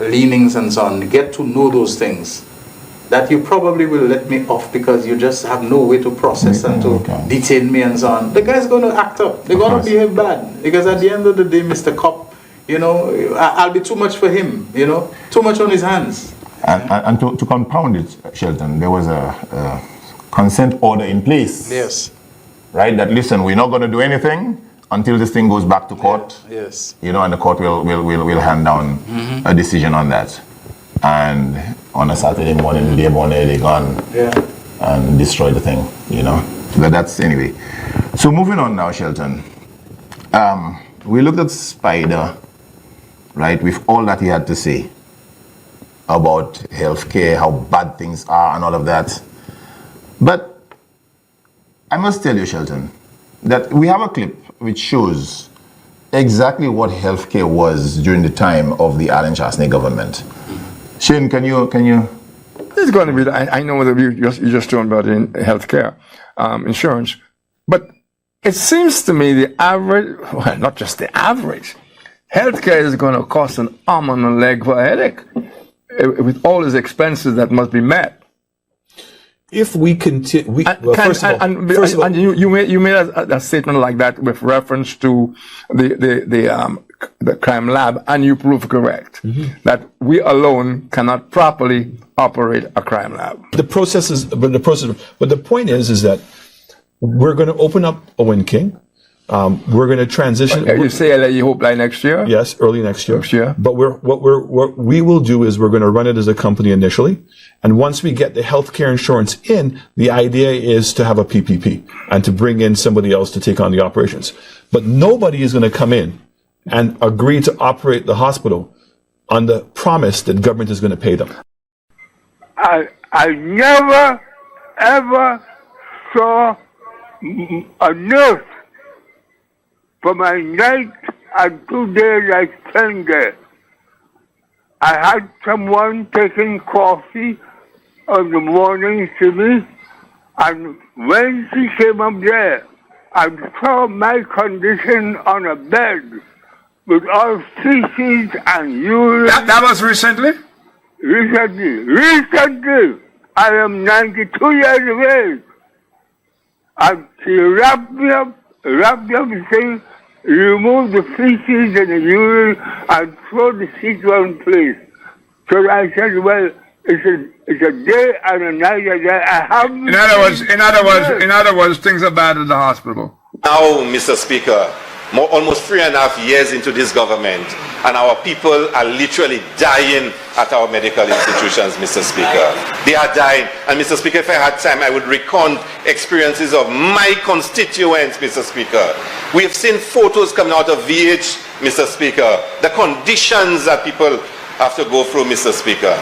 leanings and so on, get to know those things, that you probably will let me off because you just have no way to process and to detain me and so on. The guy's going to act up. They're going to behave bad. Because at the end of the day, Mr. Cop, I'll be too much for him, too much on his hands. And to compound it, Shelton, there was a consent order in place. Yes. Right? That, listen, we're not going to do anything until this thing goes back to court. Yes. And the court will hand down a decision on that. And on a Saturday morning, day morning, they gone and destroy the thing, But that's anyway. So moving on now, Shelton. We looked at Spider, right, with all that he had to say about healthcare, how bad things are and all of that. But I must tell you, Shelton, that we have a clip which shows exactly what healthcare was during the time of the Alan Chasney government. Shane, can you? It's going to be. I know that you just talking about in healthcare insurance, but it seems to me the average, well, not just the average, healthcare is going to cost an arm and a leg for a headache with all these expenses that must be met. If we continue, first of all, you made a statement like that with reference to the crime lab, and you prove correct that we alone cannot properly operate a crime lab. but the point is that we're going to open up Owen King. We're going to transition. You say you hope like next year? Yes, early next year. Next year. But what we will do is we're going to run it as a company initially, and once we get the healthcare insurance in, the idea is to have a PPP and to bring in somebody else to take on the operations. But nobody is going to come in and agree to operate the hospital on the promise that government is going to pay them. I never ever saw a nurse for my night and 2 days I spent there. I had someone taking coffee in the morning to me, and when she came up there, I saw my condition on a bed with all feces and urine. That was recently? Recently. I am 92 years of age. And she wrapped me up saying, remove the feces and the urine and throw the sheet one place. So I said, well, it's a day and a night that I have. In other words, things are bad in the hospital. Now, Mr. Speaker, almost 3.5 years into this government, and our people are literally dying at our medical institutions, Mr. Speaker. They are dying. And Mr. Speaker, if I had time, I would recount experiences of my constituents, Mr. Speaker. We have seen photos coming out of VH, Mr. Speaker, the conditions that people have to go through, Mr. Speaker.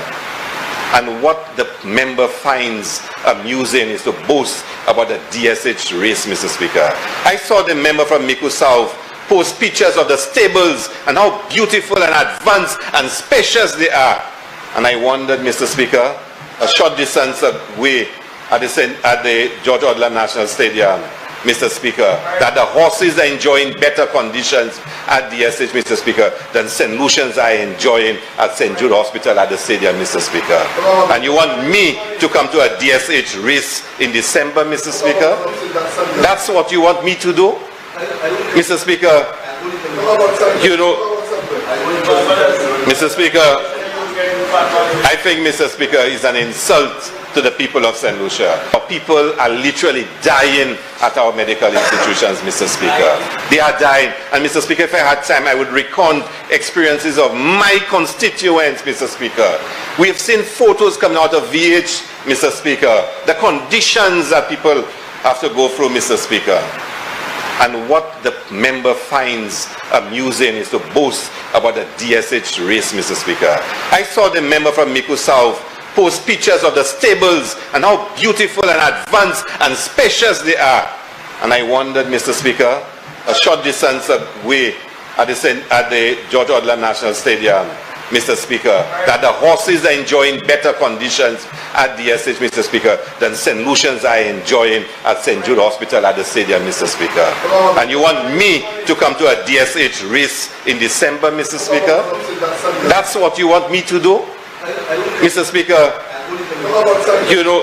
And what the member finds amusing is to boast about the DSH race, Mr. Speaker. I saw the member from Miku South post pictures of the stables and how beautiful and advanced and spacious they are. And I wondered, Mr. Speaker, a short distance away at the George Odland National Stadium, Mr. Speaker, that the horses are enjoying better conditions at DSH, Mr. Speaker, than St. Lucians are enjoying at St. Jude Hospital at the stadium, Mr. Speaker. And you want me to come to a DSH race in December, Mr. Speaker? That's what you want me to do? Mr. Speaker, you know, Mr. Speaker, I think, Mr. Speaker, is an insult to the people of St. Lucia. Our people are literally dying at our medical institutions, Mr. Speaker. They are dying. And Mr. Speaker, if I had time, I would recount experiences of my constituents, Mr. Speaker. We have seen photos coming out of VH, Mr. Speaker, the conditions that people have to go through, Mr. Speaker. And what the member finds amusing is to boast about the DSH race, Mr. Speaker. I saw the member from Miku South post pictures of the stables and how beautiful and advanced and spacious they are. And I wondered, Mr. Speaker, a short distance away at the George Odland National Stadium, Mr. Speaker, that the horses are enjoying better conditions at DSH, Mr. Speaker, than St. Lucians are enjoying at St. Jude Hospital at the stadium, Mr. Speaker. And you want me to come to a DSH race in December, Mr. Speaker? That's what you want me to do? Mr. Speaker, you know,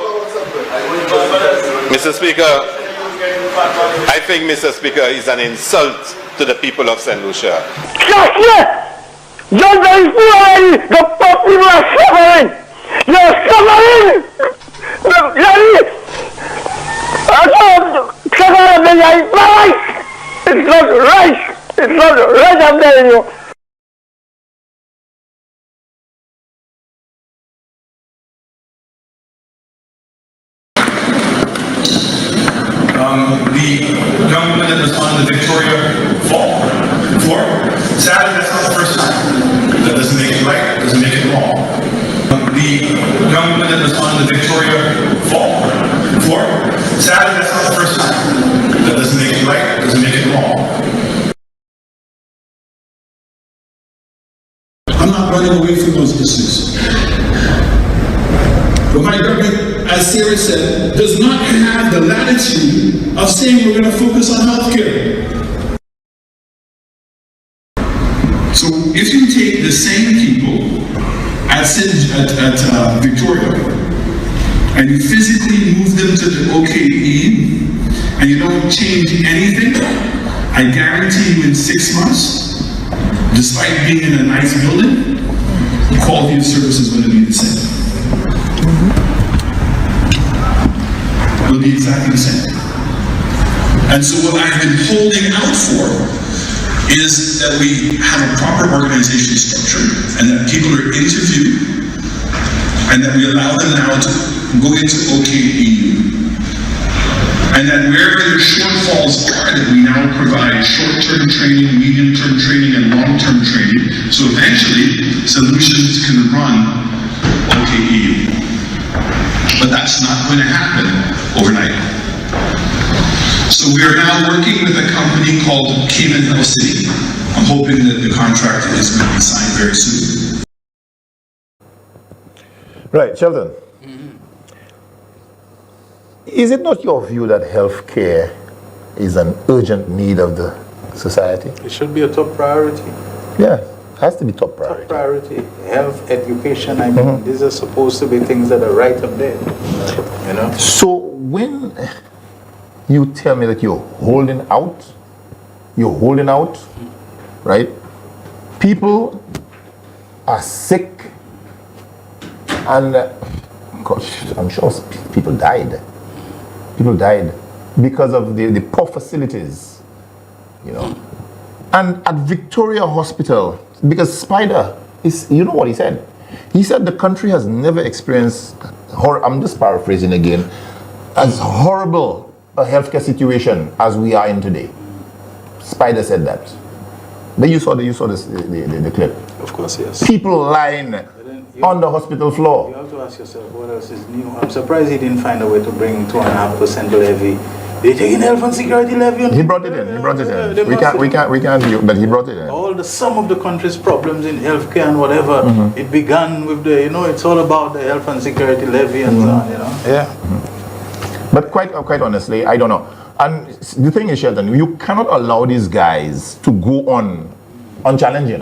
Mr. Speaker, I think, Mr. Speaker, is an insult to the people of St. Lucia. Don't be fooled! The people are suffering! You're suffering! It's not right! It's not right, I'm telling you! The young woman that was on the Victoria floor. Sadly, that's not the first time. That doesn't make it right, doesn't make it wrong. The young woman that was on the Victoria floor. Sadly, that's not the first time. That doesn't make it right, doesn't make it wrong. services. But my government, as Sarah said, does not have the latitude of saying we're going to focus on healthcare. So if you take the same people at Victoria and you physically move them to the OKE and you don't change anything, I guarantee you in 6 months, despite being in a nice building, the quality of service is going to be the same. It will be exactly the same. And so what I've been holding out for is that we have a proper organization structure and that people are interviewed and that we allow them now to go into OKEU. And that wherever their shortfalls are, that we now provide short-term training, medium-term training, and long-term training, so eventually solutions can run OKEU. But that's not going to happen overnight. So we are now working with a company called Cayman Health City. I'm hoping that the contract is going to be signed very soon. Right, Sheldon. Is it not your view that healthcare is an urgent need of the society? It should be a top priority. Yeah, it has to be top priority. Top priority. Health, education, I mean, these are supposed to be things that are right up there. You know? So when you tell me that you're holding out, right? People are sick and gosh, I'm sure people died. People died because of the poor facilities, you know. And at Victoria Hospital, because Spider is, you know what he said? He said the country has never experienced, I'm just paraphrasing again, as horrible a healthcare situation as we are in today. Spider said that. But you saw the clip. Of course, yes. People lying on the hospital floor. You have to ask yourself, what else is new? I'm surprised he didn't find a way to bring 2.5% levy. They taking health and security levy. He brought it in. We can't. But he brought it in. All the sum of the country's problems in healthcare and whatever. It began with the, it's all about the health and security levy and so on. Yeah. But quite honestly, I don't know. And the thing is, Sheldon, you cannot allow these guys to go on unchallenged,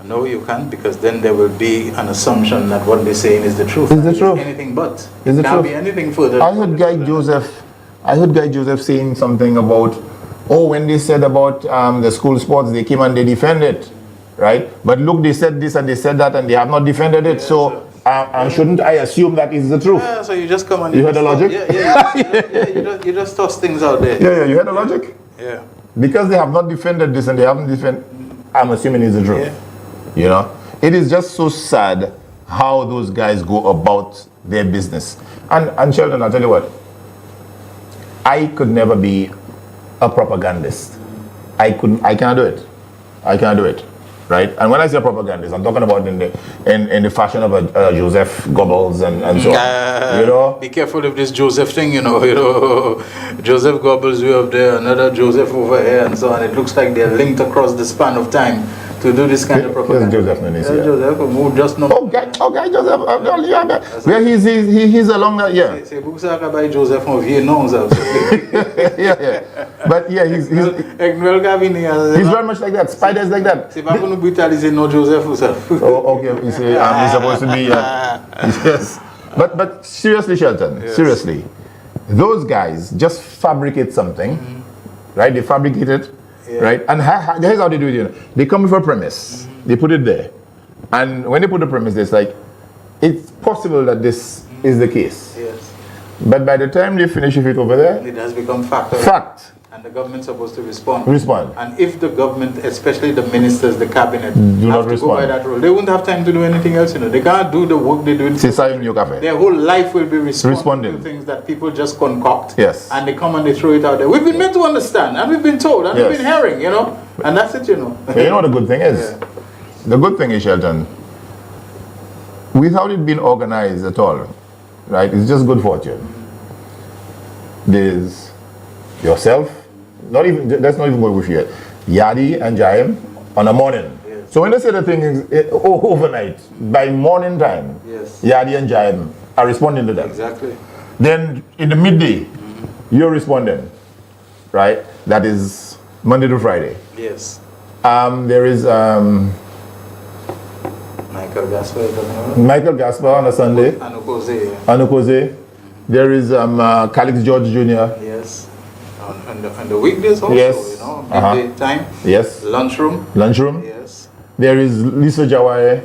No, you can't, because then there will be an assumption that what they're saying is the truth. Is the truth? Anything but. Is the Can't truth? be anything further. I heard Guy Joseph saying something about, when they said about the school sports, they came and they defended it, right? But look, they said this and they said that and they have not defended it. So shouldn't I assume that is the truth? Yeah, so you just come and you heard the logic? You just toss things out there. Yeah, you heard the logic? Yeah. Because they have not defended this and they haven't defended, I'm assuming it's the truth. Yeah. You know, it is just so sad how those guys go about their business. And Sheldon, I'll tell you what, I could never be a propagandist. I can't do it. I can't do it, right? And when I say propagandist, I'm talking about in the fashion of a Joseph Goebbels and so on. Be careful with this Joseph thing, Joseph Goebbels, you have there, another Joseph over here, and so on. It looks like they're linked across the span of time to do this kind of propaganda. Joseph, Joseph, who just know. Okay, Joseph. Where he's along that, yeah. C'est pour ça que Joseph on vient non ça. Yeah. But yeah, he's very much like that. Spider's like that. C'est pas pour nous brutaliser non Joseph ou ça. Oh, okay. He's supposed to be. Yes. But seriously, Shelton. Yes. Seriously, those guys just fabricate something, right? They fabricate it. Yeah. Right, and here's how they do it. They come with a premise, they put it there, and when they put the premise, it's like it's possible that this is the case. Yes. But by the time they finish it over there, it has become fact. And the government's supposed to respond. And if the government, especially the ministers, the cabinet, do have to go by that rule, they won't have time to do anything else. They can't do the work they do. Their whole life will be responding to things that people just concoct. Yes. And they come and they throw it out there. We've been made to understand, and we've been told, and we've been hearing, and that's it, But you know what the good thing is? Yeah. The good thing is, Shelton, without it being organized at all, right, it's just good fortune. There's yourself, let's not even go with you. Yadi and Jaim on a morning. Yes. So when they say the thing is overnight, by morning time, Yes. Yadi and Jaim are responding to them. Exactly. Then in the midday, you're responding, right? That is Monday to Friday. Yes. There is Michael Gaspar. Michael Gaspar on a Sunday. Anukoze. There is Calix George Jr. Yes. On the weekdays also, Yes. you know, midday time. Yes. Lunchroom. Yes. There is Lisa Jawaye.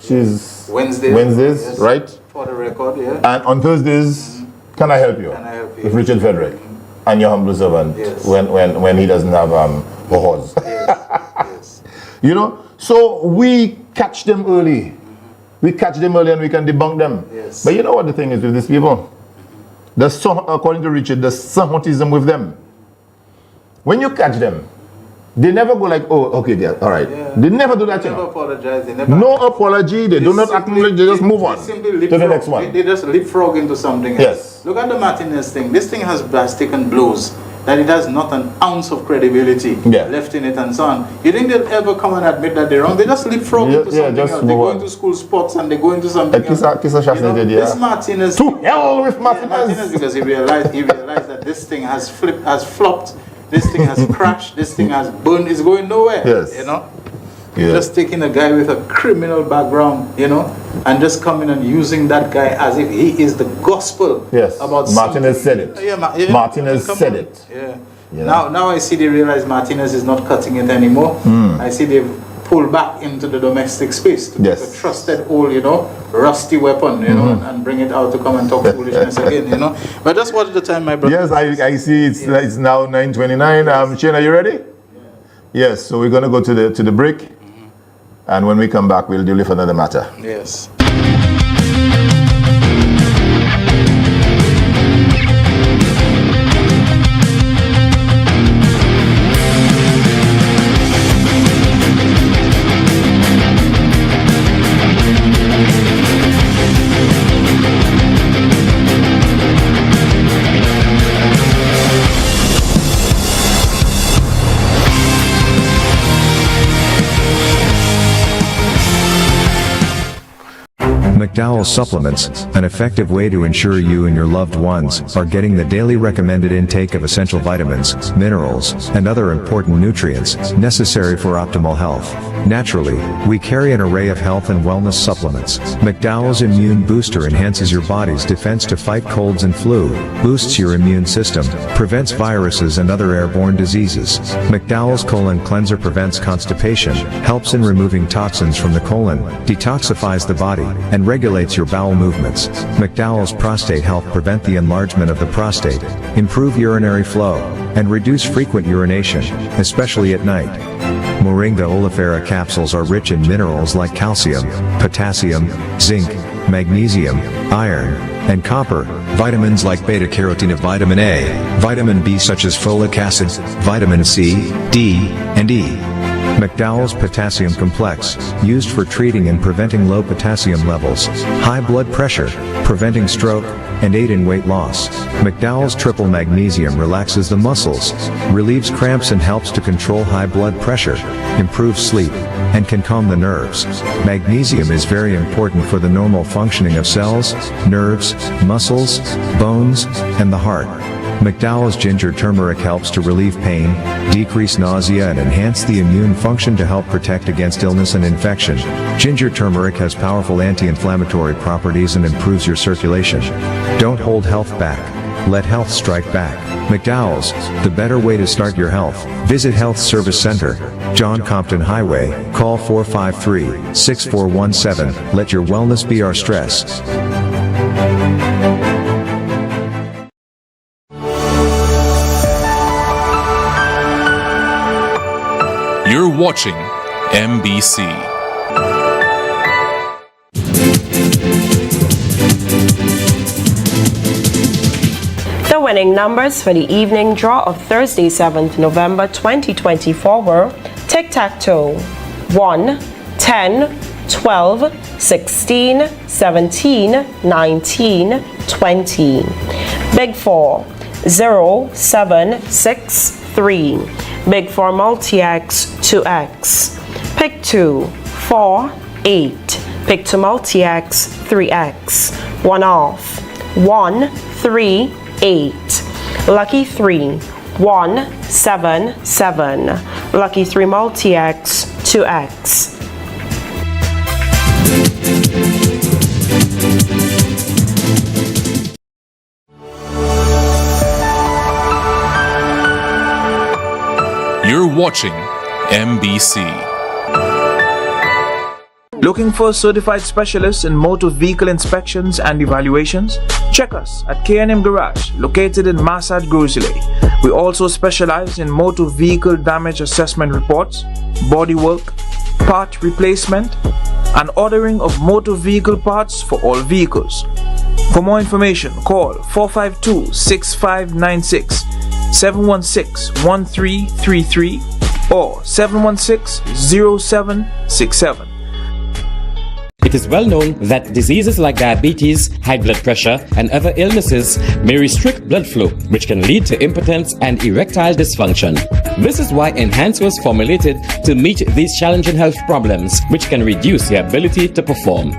She's Wednesdays, yes. right? For the record, yeah. And on Thursdays, can I help you? Can I help you? With Richard Frederick and your humble servant. Yes. When he doesn't have a horse. Yes. You know, so we catch them early. We catch them early and we can debunk them. Yes. But you know what the thing is with these people? According to Richard, there's somewhatism with them. When you catch them, they never go like, oh, okay, yeah, all right. Yeah. They never do that. They never apologize. They never. No apology. They do not acknowledge. They just move on simply to the next one. They just leapfrog into something else. Yes. Look at the Martinez thing. This thing has taken blows that it has not an ounce of credibility left in it and so on. You think they'll ever come and admit that they're wrong? They just leapfrog into something else. They go into school sports and they go into something else. This Martinez. To hell with Martinez. Because he realized that this thing has flopped. This thing has crashed. This thing has burned. It's going nowhere. Yes. You know. Just taking a guy with a criminal background, you know, and just coming and using that guy as if he is the gospel. Yes. About Martinez said it. Martinez said it. Yeah. Now I see they realize Martinez is not cutting it anymore. I see they've pulled back into the domestic space to take a trusted old, you know, rusty weapon, you know, and bring it out to come and talk foolishness again, you know. But just watch the time, my brother. Yes, I see it's now 9:29. Shane, are you ready? Yes, so we're going to go to the break. And when we come back, we'll deal with another matter. Yes. McDowell's Supplements, an effective way to ensure you and your loved ones are getting the daily recommended intake of essential vitamins, minerals, and other important nutrients necessary for optimal health. Naturally, we carry an array of health and wellness supplements. McDowell's Immune Booster enhances your body's defense to fight colds and flu, boosts your immune system, prevents viruses and other airborne diseases. McDowell's Colon Cleanser prevents constipation, helps in removing toxins from the colon, detoxifies the body, and regulates your bowel movements. McDowell's Prostate Health prevent the enlargement of the prostate, improve urinary flow, and reduce frequent urination, especially at night. Moringa oleifera capsules are rich in minerals like calcium, potassium, zinc, magnesium, iron, and copper, vitamins like beta-carotene, vitamin A, vitamin B such as folic acid, vitamin C, D, and E. McDowell's Potassium Complex, used for treating and preventing low potassium levels, high blood pressure, preventing stroke, and aid in weight loss. McDowell's Triple Magnesium relaxes the muscles, relieves cramps and helps to control high blood pressure, improves sleep, and can calm the nerves. Magnesium is very important for the normal functioning of cells, nerves, muscles, bones, and the heart. McDowell's Ginger Turmeric helps to relieve pain, decrease nausea and enhance the immune function to help protect against illness and infection. Ginger turmeric has powerful anti-inflammatory properties and improves your circulation. Don't hold health back. Let health strike back. McDowell's, the better way to start your health. Visit Health Service Center, John Compton Highway, call 453-6417. Let your wellness be our stress. You're watching MBC. The winning numbers for the evening draw of Thursday, 7th November 2024 were tic-tac-toe 1, 10, 12, 16, 17, 19, 20. Big 4, 0763. Big for multi-X 2X. Pick 2 4 8. Pick 2 multi-X 3X. 1 off 1 3 8. Lucky 3 1 7 7. Lucky 3 multi-X 2X. You're watching MBC. Looking for certified specialists in motor vehicle inspections and evaluations? Check us at K&M Garage, located in Massad, Grosley. We also specialize in motor vehicle damage assessment reports, bodywork, part replacement, and ordering of motor vehicle parts for all vehicles. For more information, call 452-6596, 716-1333, or 716-0767. It is well known that diseases like diabetes, high blood pressure, and other illnesses may restrict blood flow, which can lead to impotence and erectile dysfunction. This is why Enhance was formulated to meet these challenging health problems, which can reduce your ability to perform.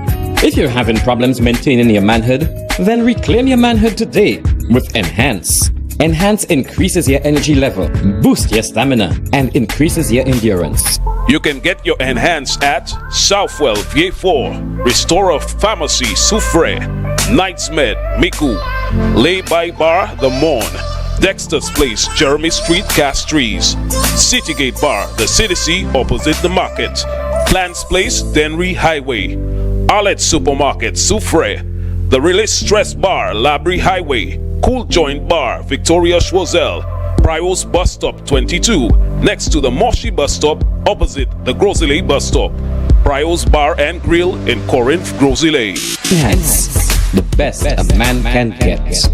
If you're having problems maintaining your manhood, then reclaim your manhood today with Enhance. Enhance increases your energy level, boosts your stamina, and increases your endurance. You can get your Enhance at Southwell VA4, Restorer Pharmacy Soufre, Knights Med Miku, Lay by Bar The Morn, Dexter's Place Jeremy Street Castries, Citygate Bar The City opposite the market, Plants Place Denry Highway, Arlette Supermarket Soufre, The Release Stress Bar Labrie Highway, Cool Joint Bar Victoria Schwazel, Prios Bus Stop 22, next to the Moshi Bus Stop, opposite the Grosley Bus Stop. Prios Bar and Grill in Corinth, Grosley. Enhance, the best a man can get.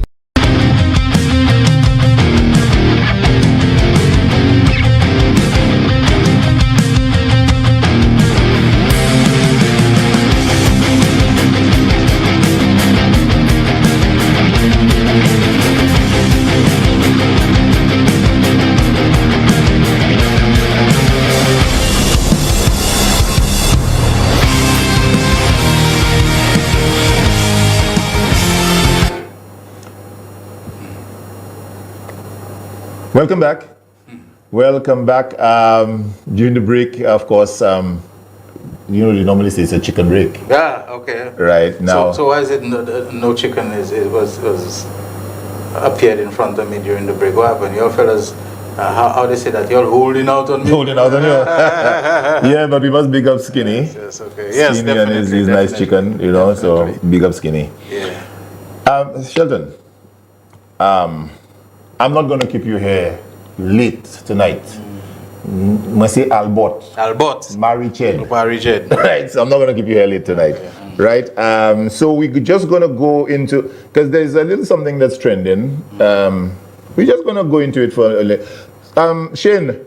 Welcome back. Welcome back. During the break, of course, you normally say it's a chicken break. Yeah, okay. Right now. So why is it no chicken? It was appeared in front of me during the break. What happened? Y'all fellas, how they say that? Y'all holding out on me? Holding out on you. Yeah, but we must big up Skinny. Yes, okay. Yes, Skinny and his nice chicken, so big up Skinny. Yeah. Sheldon, I'm not going to keep you here late tonight. Must say Albert. Mary Ched. Right, so I'm not going to keep you here late tonight. Right? So we're just going to go into, because there's a little something that's trending. We're just going to go into it for a little. Shane,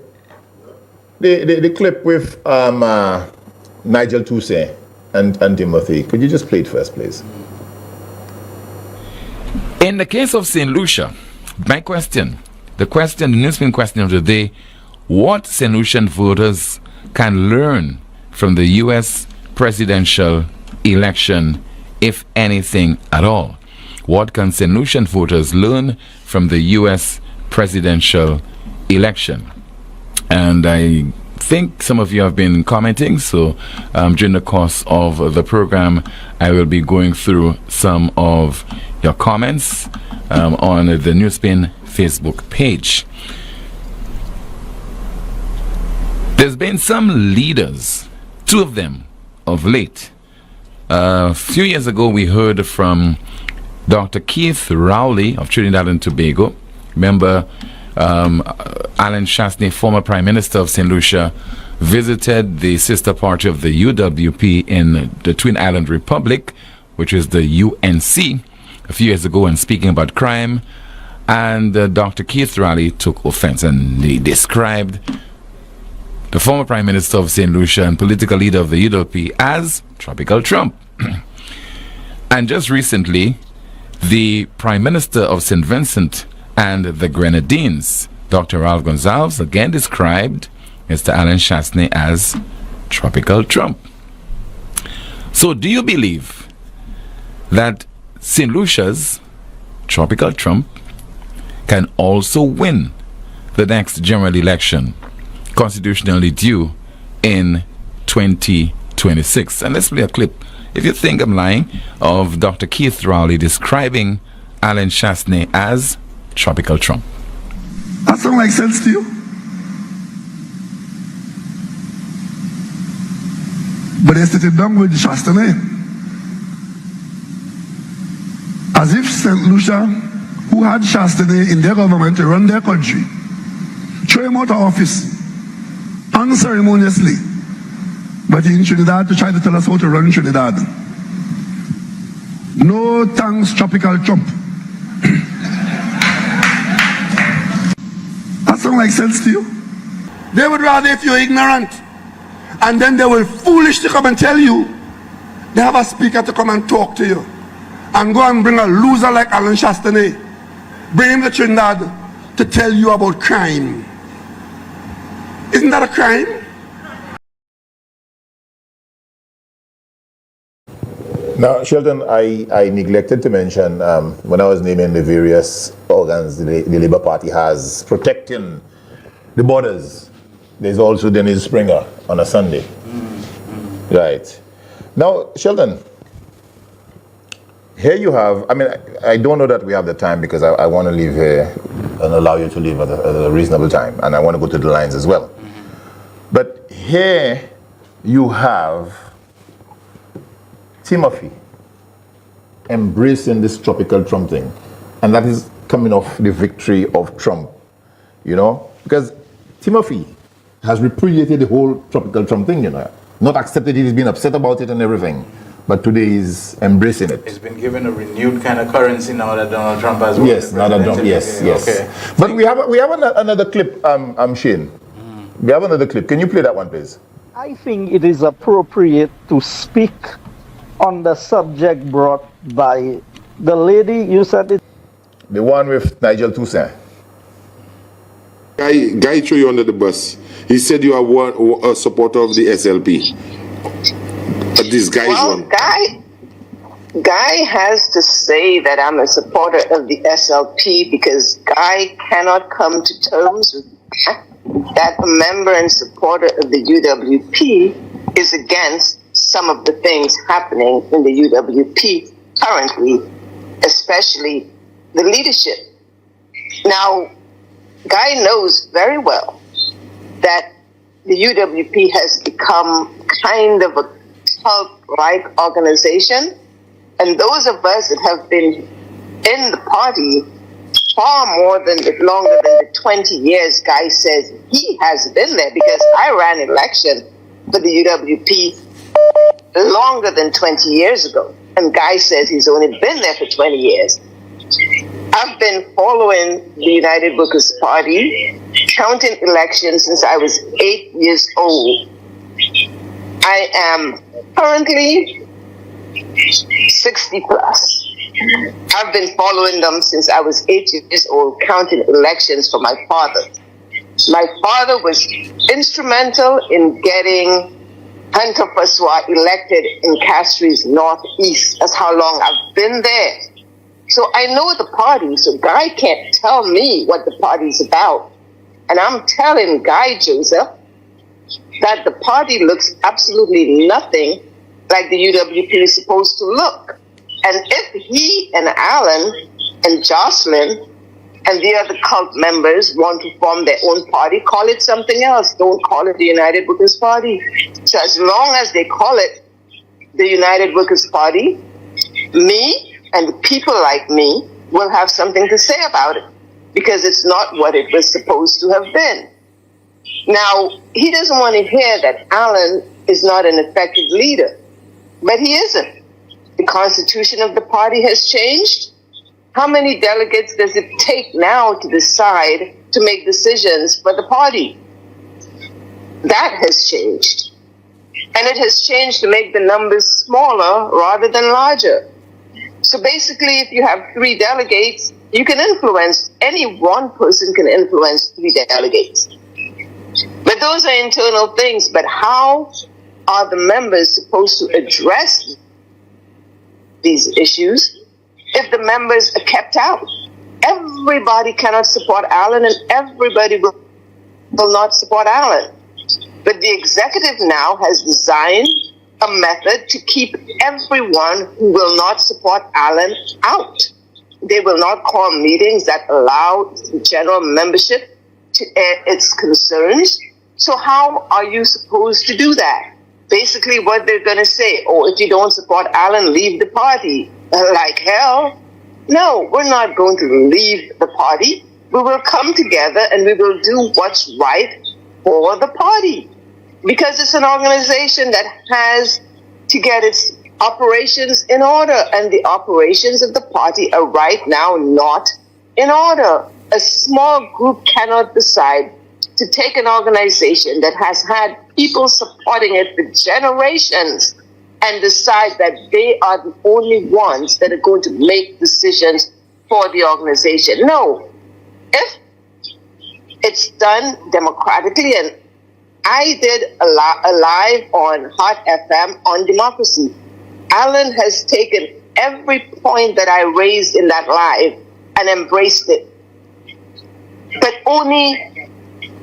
the clip with Nigel Toussaint and Timothy, could you just play it first, please? In the case of St. Lucia, the newspaper question of the day, what St. Lucian voters can learn from the U.S. presidential election, if anything at all? What can St. Lucian voters learn from the U.S. presidential election? And I think some of you have been commenting, so during the course of the program, I will be going through some of your comments on the Newspin Facebook page. There's been some leaders, two of them of late. A few years ago, we heard from Dr. Keith Rowley of Trinidad and Tobago. Remember, Alan Chasney, former Prime Minister of St. Lucia, visited the sister party of the UWP in the Twin Island Republic, which is the UNC, a few years ago, and speaking about crime. And Dr. Keith Rowley took offense, and he described the former Prime Minister of St. Lucia and political leader of the UWP as Tropical Trump. And just recently, the Prime Minister of St. Vincent and the Grenadines. Dr. Ralph Gonsalves again described Mr. Alan Chastney as Tropical Trump. So do you believe that St. Lucia's Tropical Trump can also win the next general election constitutionally due in 2026? And let's play a clip, if you think I'm lying, of Dr. Keith Rowley describing Alan Chastney as Tropical Trump. That sound like sense to you? But they sitting down with Chastney as if St. Lucia, who had Chastney in their government to run their country, throw him out of office unceremoniously, but in Trinidad to try to tell us how to run Trinidad. No thanks, Tropical Trump. That sound like sense to you? They would rather if you're ignorant, and then they will foolishly come and tell you they have a speaker to come and talk to you, and go and bring a loser like Alan Chastney, bring him to Trinidad to tell you about crime. Isn't that a crime? Now, Sheldon, I neglected to mention when I was naming the various organs the Labour Party has protecting the borders, there's also Dennis Springer on a Sunday. Right. Now, Sheldon, here you have, I mean, I don't know that we have the time because I want to leave here and allow you to leave at a reasonable time, and I want to go to the lines as well. But here you have Timothy embracing this Tropical Trump thing, and that is coming off the victory of Trump, you know, because Timothy has repudiated the whole Tropical Trump thing, you know, not accepted it, he's been upset about it and everything, but today he's embracing it. It's been given a renewed kind of currency now that Donald Trump has won. Yes, now that Trump, yes. Okay. But we have another clip, Shane. We have another clip. Can you play that one, please? I think it is appropriate to speak on the subject brought by the lady, you said it? The one with Nigel Toussaint. Guy threw you under the bus. He said you are a supporter of the SLP. This guy's one. Guy has to say that I'm a supporter of the SLP because Guy cannot come to terms with that a member and supporter of the UWP is against some of the things happening in the UWP currently, especially the leadership. Now, Guy knows very well that the UWP has become kind of a cult-like organization, and those of us that have been in the party far longer than the 20 years Guy says he has been there, because I ran election for the UWP longer than 20 years ago, and Guy says he's only been there for 20 years. I've been following the United Workers' Party, counting elections since I was 8 years old. I am currently 60 plus. I've been following them since I was 8 years old, counting elections for my father. My father was instrumental in getting Hunter Faswa elected in Castries Northeast. That's how long I've been there. So I know the party, so Guy can't tell me what the party's about. And I'm telling Guy Joseph that the party looks absolutely nothing like the UWP is supposed to look. And if he and Alan and Jocelyn and the other cult members want to form their own party, call it something else. Don't call it the United Workers' Party. So as long as they call it the United Workers' Party, me and people like me will have something to say about it, because it's not what it was supposed to have been. Now, he doesn't want to hear that Alan is not an effective leader, but he isn't. The constitution of the party has changed. How many delegates does it take now to decide to make decisions for the party? That has changed. And it has changed to make the numbers smaller rather than larger. So basically, if you have 3 delegates, You can influence, any one person can influence 3 delegates. But those are internal things. But how are the members supposed to address these issues if the members are kept out? Everybody cannot support Alan, and everybody will not support Alan. But the executive now has designed a method to keep everyone who will not support Alan out. They will not call meetings that allow the general membership to air its concerns. So how are you supposed to do that? Basically what they're going to say, oh, if you don't support Alan, leave the party. Like hell. No, we're not going to leave the party. We will come together and we will do what's right for the party. Because it's an organization that has to get its operations in order, and the operations of the party are right now not in order. A small group cannot decide to take an organization that has had people supporting it for generations and decide that they are the only ones that are going to make decisions for the organization. No. If it's done democratically, and I did a live on Hot FM on democracy. Alan has taken every point that I raised in that live and embraced it, but only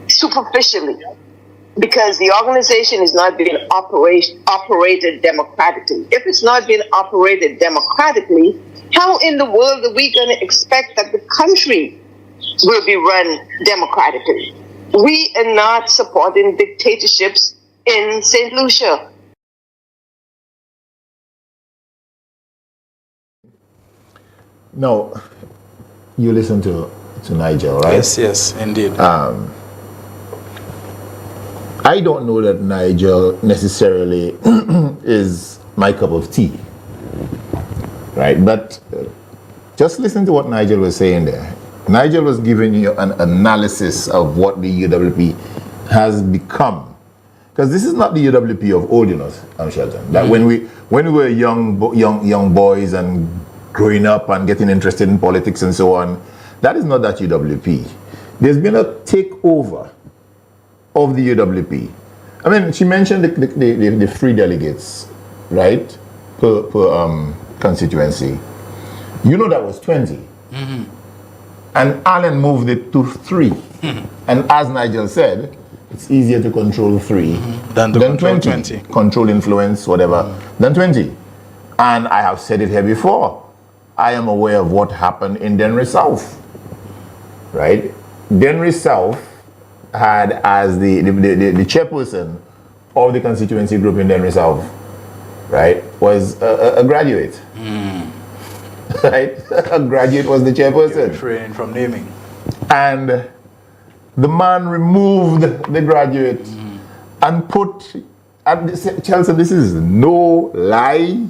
superficially, because the organization is not being operated democratically. If it's not being operated democratically, how in the world are we going to expect that the country will be run democratically? We are not supporting dictatorships in St. Lucia. No, you listen to Nigel, right? Yes, indeed. I don't know that Nigel necessarily is my cup of tea, right? But just listen to what Nigel was saying there. Nigel was giving you an analysis of what the UWP has become. Because this is not the UWP of old, you know, Shelton. That when we were young boys and growing up and getting interested in politics and so on, that is not that UWP. There's been a takeover of the UWP. I mean, she mentioned the 3 delegates, right, per constituency. You know that was 20. Mm-hmm. And Alan moved it to 3. Mm-hmm. And as Nigel said, it's easier to control 3 than 20. Control influence, whatever, than 20. And I have said it here before. I am aware of what happened in Denry South, right? Denry South had as the chairperson of the constituency group in Denry South, right, was a graduate. Right? A graduate was the chairperson. Refrain from naming. And the man removed the graduate and put, and Chelsea, this is no lie,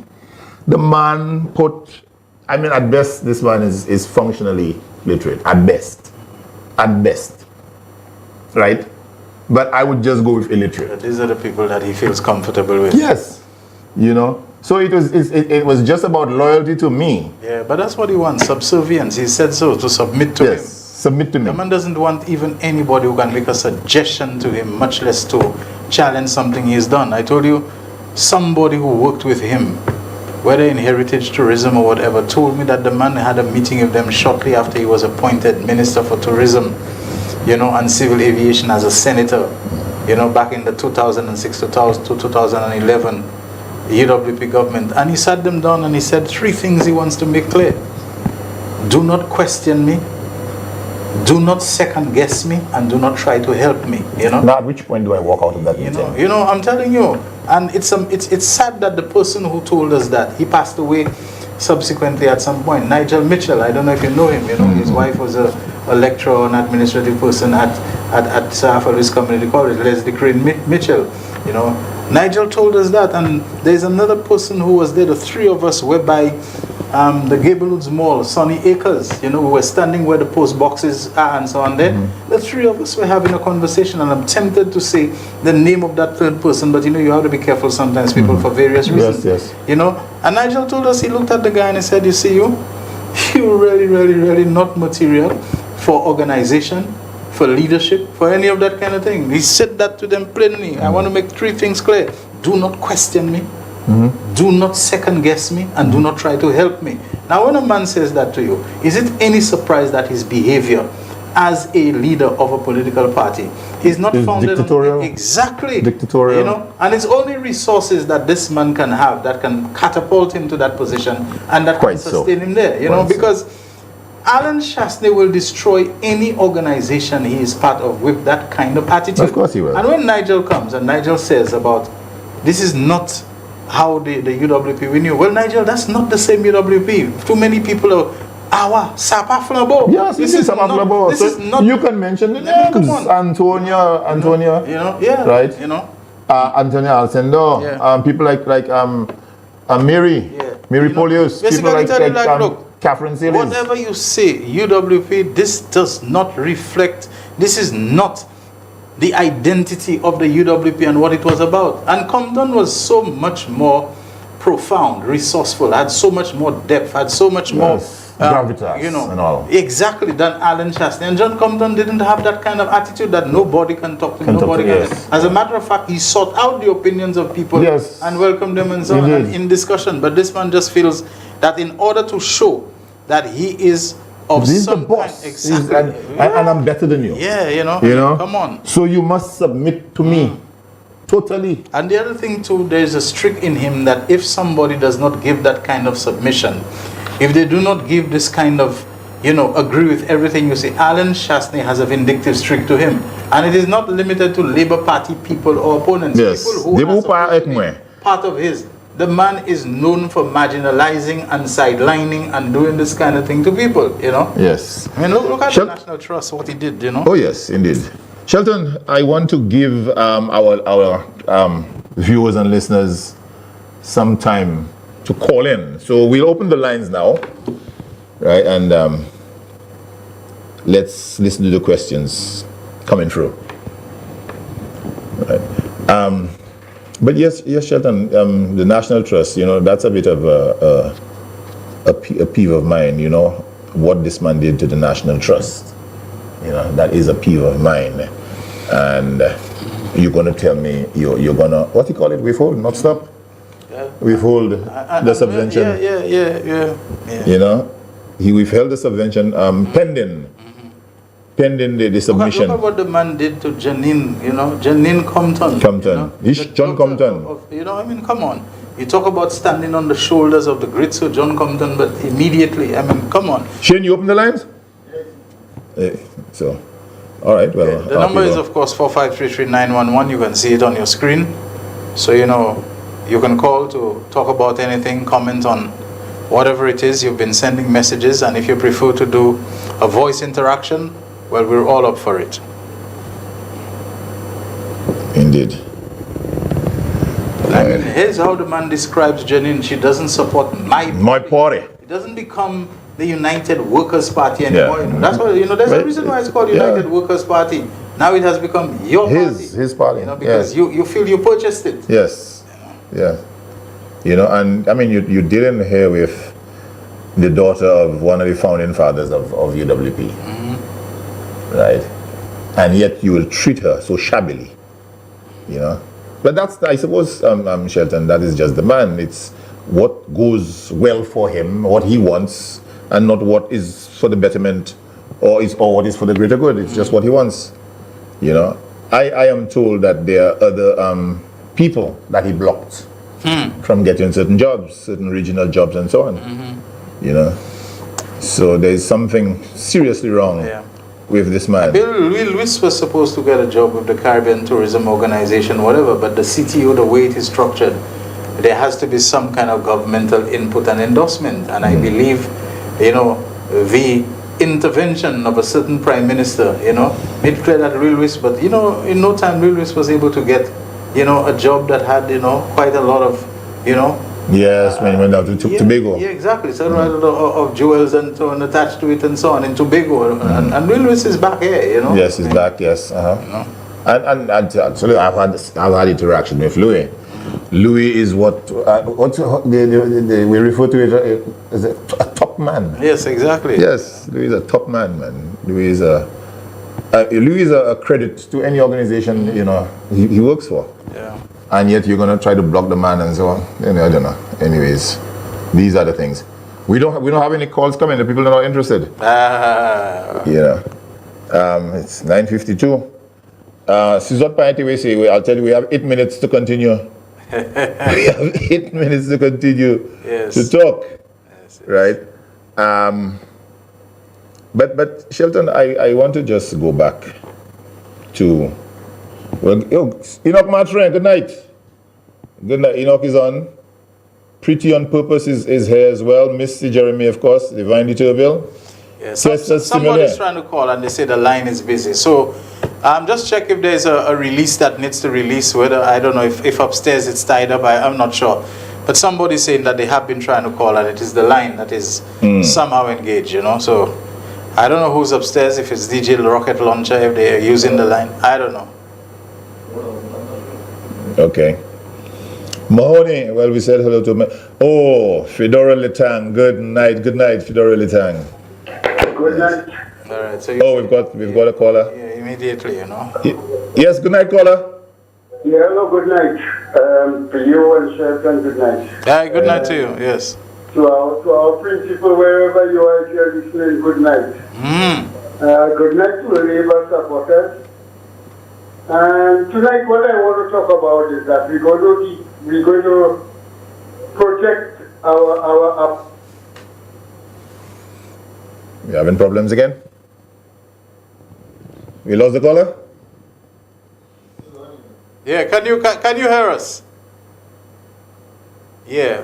the man put, I mean, at best, this man is functionally literate. At best. At best. Right? But I would just go with illiterate. These are the people that he feels comfortable with. Yes. You know? So it was just about loyalty to me. Yeah, but that's what he wants, subservience. He said so, to submit to him. Yes, submit to me. The man doesn't want even anybody who can make a suggestion to him, much less to challenge something he's done. I told you, somebody who worked with him, whether in heritage tourism or whatever, told me that the man had a meeting with them shortly after he was appointed Minister for Tourism, you know, and Civil Aviation as a senator, you know, back in the 2006 to 2011 UWP government. And he sat them down and he said 3 things he wants to make clear. Do not question me, do not second guess me, and do not try to help me, you know. Now at which point do I walk out of that meeting? You know, I'm telling you. And it's sad that the person who told us that, he passed away subsequently at some point. Nigel Mitchell, I don't know if you know him, you know, his wife was a lecturer and administrative person at South Louis Community College, Leslie Crane Mitchell, you know. Nigel told us that, and there's another person who was there, the 3 of us were by the Gablewoods Mall, Sunny Acres, you know, we were standing where the post boxes are and so on there. The 3 of us were having a conversation, and I'm tempted to say the name of that 3rd person, but you know, you have to be careful sometimes, people, for various reasons. Yes. You know, and Nigel told us, he looked at the guy and he said, you see, you you really, really, really not material for organization, for leadership, for any of that kind of thing? He said that to them plainly. I want to make 3 things clear. Do not question me. Do not second guess me, and do not try to help me. Now, when a man says that to you, is it any surprise that his behavior as a leader of a political party is not founded dictatorial? Exactly. Dictatorial. You know, and it's only resources that this man can have that can catapult him to that position and that can sustain him there. You know, because Alan Shastney will destroy any organization he is part of with that kind of attitude. Of course he will. And when Nigel comes and Nigel says about this is not how the UWP we knew. Well, Nigel, that's not the same UWP. Too many people are Sapa Flabo. Yes, this is Sapa Flabo. This is not. You can mention the names. Come on. Antonia. You know, yeah. Right. You know. Antonia Alcendo. Yeah. People like Mary. Yeah. Mary Polius. People like look, Catherine Sealis. Whatever you say, UWP, this does not reflect. This is not the identity of the UWP and what it was about. And Compton was so much more profound, resourceful, had so much more depth, had so much more gravitas, you know, and all. Exactly, than Alan Shastney. And John Compton didn't have that kind of attitude that nobody can talk to nobody. As a matter of fact, he sought out the opinions of people and welcomed them and so on and in discussion. But this man just feels that in order to show that he is of He's some the boss. kind, exactly. And I'm better than you. Yeah, you know. Come on. So you must submit to me. Totally. And the other thing too, there's a streak in him that if somebody does not give that kind of submission, if they do not give this kind of, you know, agree with everything you say, Alan Shastney has a vindictive streak to him. And it is not limited to Labour Party people or opponents. Yes. People who are part of his. The man is known for marginalizing and sidelining and doing this kind of thing to people, you know. Yes. I mean, look at the National Trust, what he did, you know. Oh, yes, indeed. Shelton, I want to give our viewers and listeners some time to call in. So we'll open the lines now, right? And let's listen to the questions coming through. Right. But yes, Shelton, the National Trust, you know, that's a bit of a peeve of mine, you know, what this man did to the National Trust. You know, that is a peeve of mine. And you're going to tell me you're going to, what do you call it, withhold, not stop? Withhold the subvention. Yeah. You know, he withheld the subvention pending the submission. Look at what the man did to Janine, you know, Janine Compton. John Compton. You know, I mean, come on. You talk about standing on the shoulders of the great Sir John Compton, but immediately, I mean, come on. Shane, you open the lines? So, all right, well. The number is, of course, 4533911. You can see it on your screen. So, you know, you can call to talk about anything, comment on whatever it is. You've been sending messages, and if you prefer to do a voice interaction, well, we're all up for it. Indeed. I mean, here's how the man describes Janine. She doesn't support my party. It doesn't become the United Workers' Party anymore. Yeah. You know? That's why, you know, there's a reason why it's called United Workers' Party. Now it has become your party. His party. You know, because you feel you purchased it. Yes. Yeah. You know, and I mean, you're dealing here with the daughter of one of the founding fathers of UWP. Right? And yet you will treat her so shabbily. You know? But that's, I suppose, Shelton, that is just the man. It's what goes well for him, what he wants, and not what is for the betterment or what is for the greater good. It's just what he wants. You know? I am told that there are other people that he blocked from getting certain jobs, certain regional jobs and so on. You know? So there's something seriously wrong with this man. Will Lewis was supposed to get a job with the Caribbean Tourism Organization, whatever, but the CTO, the way it is structured, there has to be some kind of governmental input and endorsement. And I believe, you know, the intervention of a certain prime minister, you know, made clear that Lewis, but, you know, in no time, Lewis was able to get, you know, a job that had, you know, quite a lot of, you know, yes, when he went down to Tobago. Yeah, exactly. So a lot of jewels and so on attached to it and so on in Tobago. And Lewis is back here, you know. Yes, he's back, yes. You know? And actually, I've had interaction with Louis. Louis is what we refer to it as a top man. Yes, exactly. Yes, Louis is a top man, man. Louis is a credit to any organization, you know, he works for. Yeah. And yet you're gonna try to block the man and so on. You know, I don't know. Anyways, these are the things. We don't have any calls coming. The people are not interested. Yeah. It's 9:52. Sizot Painti, we say, I'll tell you, we have 8 minutes to continue. We have 8 minutes to continue to talk. Yes. Right? But Shelton, I want to just go back to, Enoch Matran, good night. Good night. Enoch is on. Pretty on Purpose is here as well. Mr. Jeremy, of course, Divine Turville. Yeah, somebody's trying to call and they say the line is busy. So just check if there's a release that needs to release. Whether, I don't know if upstairs it's tied up, I'm not sure. But somebody's saying that they have been trying to call and it is the line that is somehow engaged, you know. So I don't know who's upstairs, if it's DJ Rocket Launcher, if they're using the line. I don't know. Okay. Mahoney, well, we said hello to Fedora Letang. Good night, Fedora Letang. Good night. All right. So we've got a caller. Yeah, immediately, you know. Yes, good night, caller. Yeah, hello, good night. To you and Shelton, good night. Yeah, good night to you. Yes. To our principal, wherever you are, if you're listening, good night. Good night to the Labour supporters. And tonight, what I want to talk about is that we're going to project our You having problems again? We lost the caller? Yeah, can you hear us? Yeah,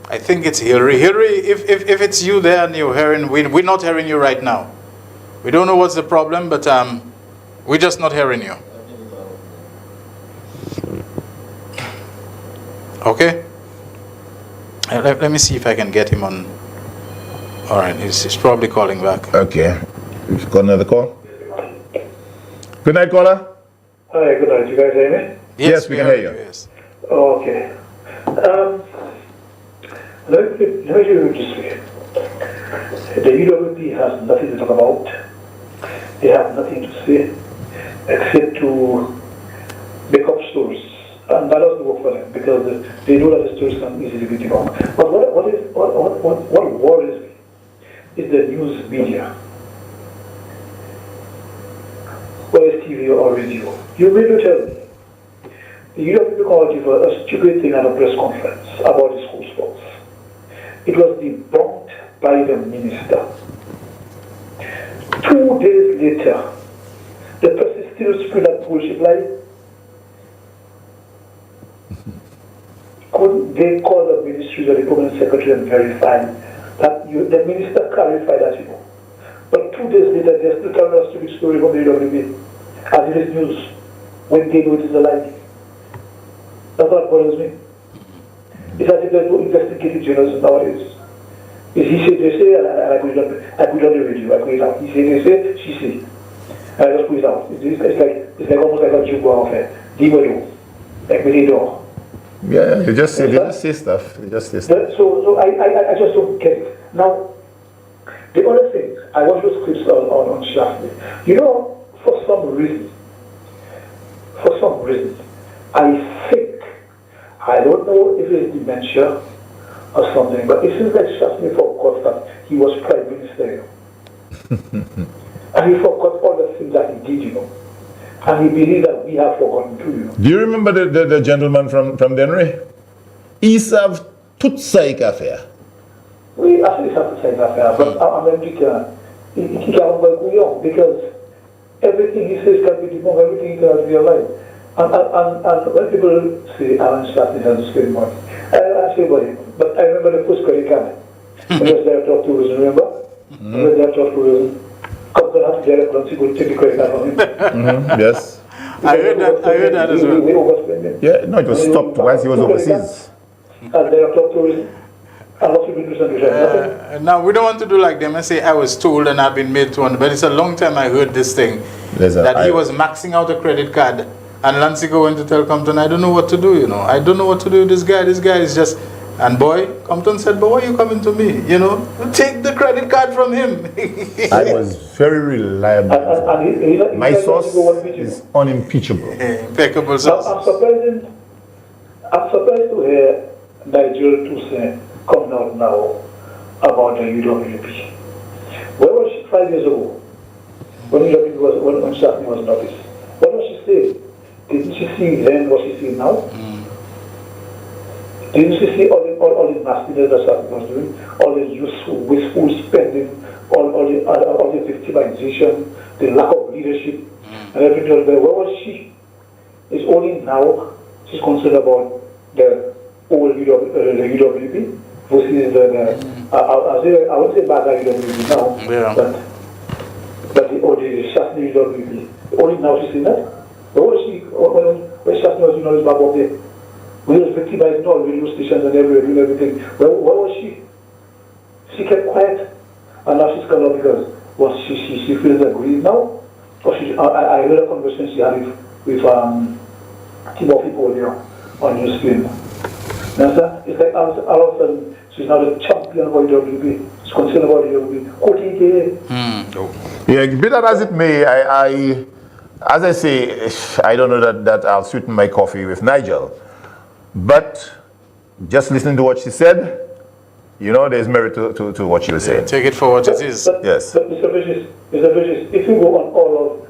I think it's Hillary. Hillary, if it's you there and you're hearing, we're not hearing you right now. We don't know what's the problem, but we're just not hearing you. Okay. Let me see if I can get him on. All right, he's probably calling back. Okay. We've got another call. Good night, caller. Hi, good night. You guys hear me? Yes, we can hear you. Yes. Okay. Let me do it this way. The UWP has nothing to talk about. They have nothing to say except to make up stories. And that doesn't work for them because they know that the stories can easily be debunked. But what worries me is the news media. Whether it's TV or radio. You may not tell me. The UWP called you for a stupid thing at a press conference about the school sports. It was debunked by the minister. 2 days later, the person still spread that bullshit lie. Could they call the ministry, the Permanent Secretary, and verify that the minister clarified that, you know? But 2 days later, they're still telling us to be story from the UWP as it is news when they know it is a lie. That's what bothers me. It's as if there's no investigative journalism nowadays. He said, they say, and I put it on the radio, I put it out. He said, they say, she say. And I just put it out. It's like almost like a Jumbo affair. Dimado. Like we did all. Yeah, they just say stuff. So I just don't get it. Now, the other thing, I watched those clips on Shaftly. You know, for some reason, I think, I don't know if it's dementia or something, but it seems like Shaftly forgot that he was Prime Minister. And he forgot all the things that he did, you know. And he believed that we have forgotten too, you know. Do you remember the gentleman from Denry? Isav Tutsaik affair. We actually have to say that, but I'm he can't go because everything he says can be debunked, everything he can be alive. And when people say Alan Shaftly has a scary money, I say about him, but I remember the first credit card. When he was there to talk to us, remember? He was there to talk to us. Compton had to get a currency, go take the credit card from him. Yes. I heard that as well. Yeah, no, it was stopped whilst he was overseas. And then I talked to us. Now, we don't want to do like them and say, I was told and I've been made to one, but it's a long time I heard this thing, that he was maxing out a credit card, and Lancigo went to tell Compton, I don't know what to do, you know. I don't know what to do with this guy. This guy is just And boy, Compton said, but why are you coming to me? You know, take the credit card from him. I was very reliable. My source is unimpeachable. Impeccable Now, source. I'm surprised to hear Nigel Toussaint coming out now about the UWP. Where was she 5 years ago? When UWP when Shafni was in office? What was she saying? Didn't she see then what she seeing now? Didn't you see all the nastiness that Shafni was doing? All the useful, wasteful spending, all the victimization, the lack of leadership, and everything else there. Where was she? It's only now she's concerned about the old UWP versus I would say bad UWP now, but the Shafni UWP. Only now she's seen that. Where was she when Shafni was doing all this back up there? We was victimizing all radio stations and everywhere, doing everything. Where was she? She kept quiet, and now she's come up because she feels aggrieved now. Or I heard a conversation she had with Timothy Polio on your screen. Now, it's like all of a sudden she's now the champion of UWP. She's concerned about UWP. Yeah, be that as it may, as I say, I don't know that I'll sweeten my coffee with Nigel. But just listening to what she said, you know, there's merit to what she was saying. Take it for what it is. Yes. But Mr. Bridges, if you go on all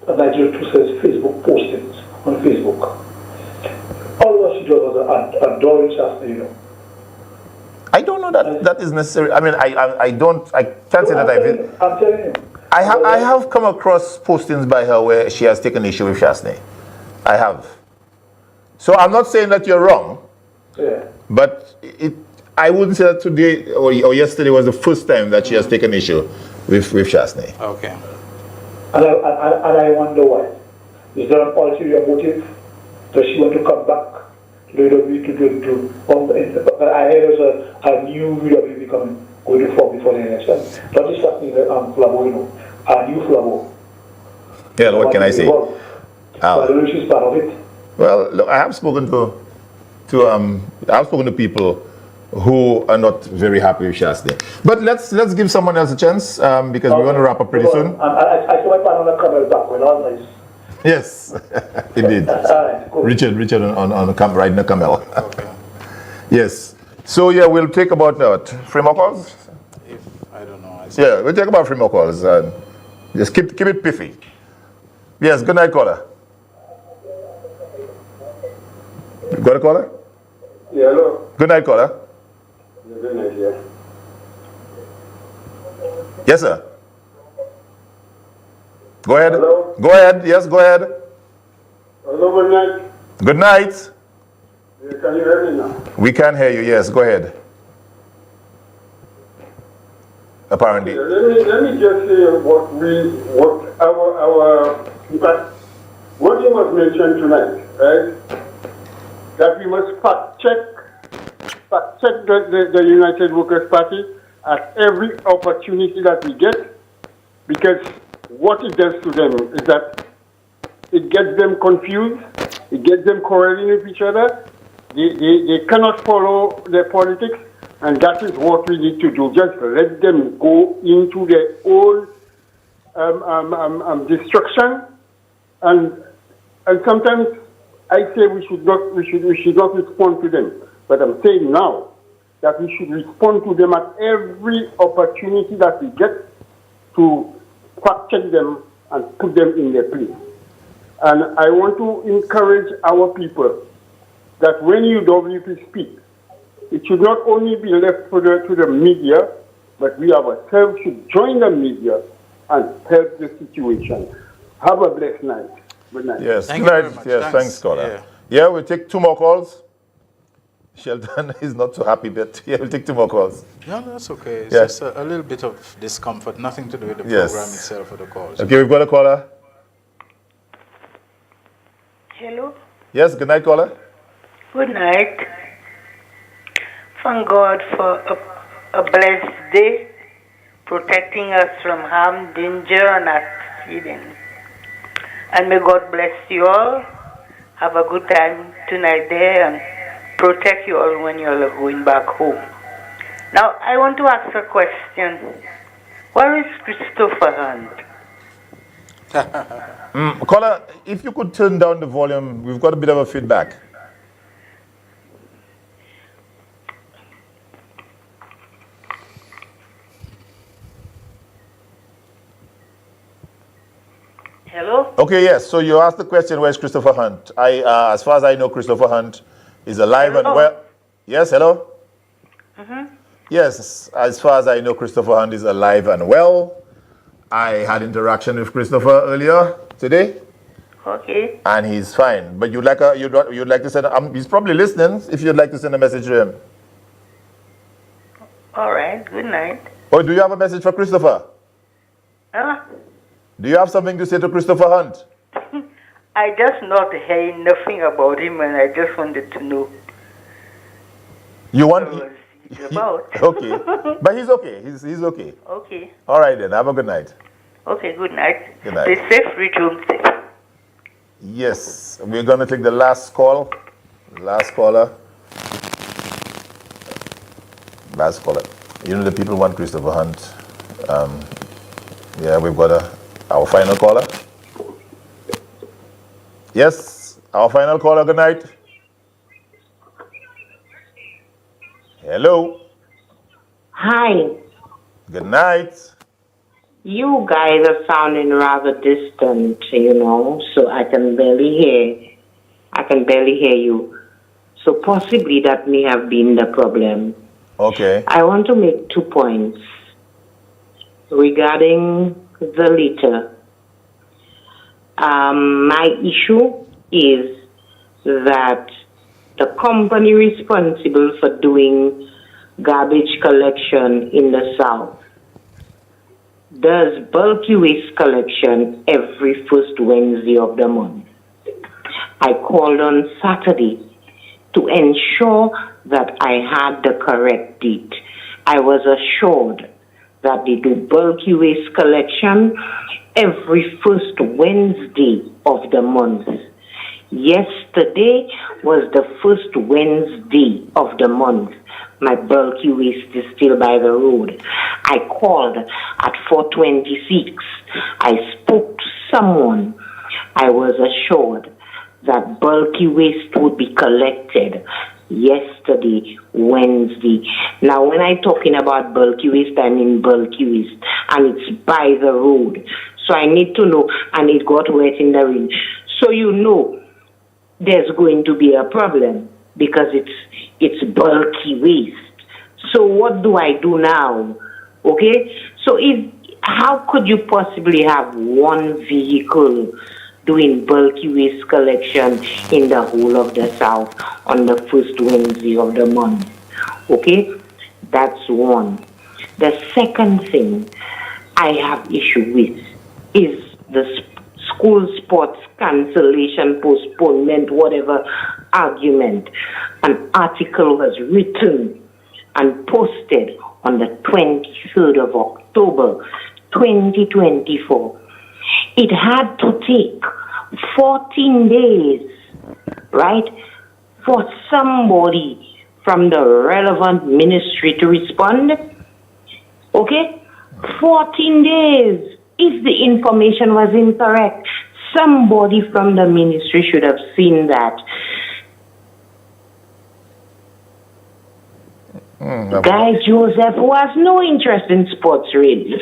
of Nigel Toussaint's Facebook postings on Facebook, all what she does was adoring Shasta, you know. I don't know that is necessary. I mean, I can't say that I'm telling you. I have come across postings by her where she has taken issue with Shasta. I have. So I'm not saying that you're wrong, but I wouldn't say that today or yesterday was the first time that she has taken issue with Shasta. Okay. And I wonder why. Is there an ulterior motive? Does she want to come back to the UWP but I hear there's a new UWP going to form before the election. Not just Shasta, Flabo, you know, a new Flabo. Yeah, what can I say? But she's part of it. Well, look, I have spoken to people who are not very happy with Shasta. But let's give someone else a chance because we're going to wrap up pretty soon. I saw my pan on a camera back when I was nice. Yes, indeed. Cool. Richard on a riding a camel. Okay. Yes. So yeah, we'll take about 3 more calls. I don't know. Yeah, we'll take about 3 more calls. Just keep it pithy. Yes. Good night, caller. Got a caller? Yeah, hello. Good night, caller. Yeah, good night, yeah. Yes, sir. Go ahead. Hello? Go ahead. Yes, go ahead. Hello, good night. Good night. Yeah, can you hear me now? We can hear you. Yes, go ahead. Apparently. Yeah, let me just say what our in fact, what you was mentioned tonight, right? That we must fact check the United Workers' Party at every opportunity that we get, because what it does to them is that it gets them confused, it gets them quarreling with each other, they cannot follow their politics, and that is what we need to do. Just let them go into their own destruction, and sometimes I say we should not respond to them. But I'm saying now that we should respond to them at every opportunity that we get to fact check them and put them in their place. And I want to encourage our people that when UWP speak, it should not only be left to the media, but we ourselves should join the media and help the situation. Have a blessed night. Good night. Yes, Thank good you night. very much. Yes, thanks, caller. Yeah. We'll take 2 more calls. Sheldon is not so happy, but we'll take 2 more calls. No, that's okay. It's Yes. just a little bit of discomfort, nothing to do with the Yes. program itself or the calls. Okay, we've got a caller. Hello. Yes, good night, caller. Good night. Thank God for a blessed day, protecting us from harm, danger, and accidents. And may God bless you all. Have a good time tonight there, and protect you all when you're going back home. Now, I want to ask a question. Where is Christopher Hunt? Caller, if you could turn down the volume, we've got a bit of a feedback. Hello? Okay, yes. So you asked the question, where's Christopher Hunt? As far as I know, Christopher Hunt is alive and well. Yes, hello? Yes, as far as I know, Christopher Hunt is alive and well. I had interaction with Christopher earlier today. Okay. And he's fine. But you'd like to send, he's probably listening, if you'd like to send a message to him. All right. Good night. Or do you have a message for Christopher? Huh? Do you have something to say to Christopher Hunt? I just not hearing nothing about him, and I just wanted to know. You want? About. Okay. But he's okay. He's okay. Okay. All right then. Have a good night. Okay. Good night. Good night. Stay safe. Reach home safe. Yes. We're going to take the last call. Last caller. Last caller. You know the people want Christopher Hunt. Yeah, we've got our final caller. Yes, our final caller. Good night. Hello. Hi. Good night. You guys are sounding rather distant, so I can barely hear you. So possibly that may have been the problem. Okay. I want to make 2 points regarding the litter. My issue is that the company responsible for doing garbage collection in the South does bulky waste collection every first Wednesday of the month. I called on Saturday to ensure that I had the correct date. I was assured that they do bulky waste collection every first Wednesday of the month. Yesterday was the first Wednesday of the month. My bulky waste is still by the road. I called at 4:26. I spoke to someone. I was assured that bulky waste would be collected yesterday, Wednesday. Now, when I'm talking about bulky waste, I mean bulky waste, and it's by the road. So I need to know, and it got wet in the rain. So there's going to be a problem because it's bulky waste. So what do I do now? Okay? So how could you possibly have one vehicle doing bulky waste collection in the whole of the South on the first Wednesday of the month? Okay? That's one. The second thing I have issue with is the school sports cancellation, postponement, whatever argument. An article was written and posted on the 23rd of October, 2024. It had to take 14 days, right, for somebody from the relevant ministry to respond. Okay? 14 days. If the information was incorrect, somebody from the ministry should have seen that. Guy Joseph, who has no interest in sports radio,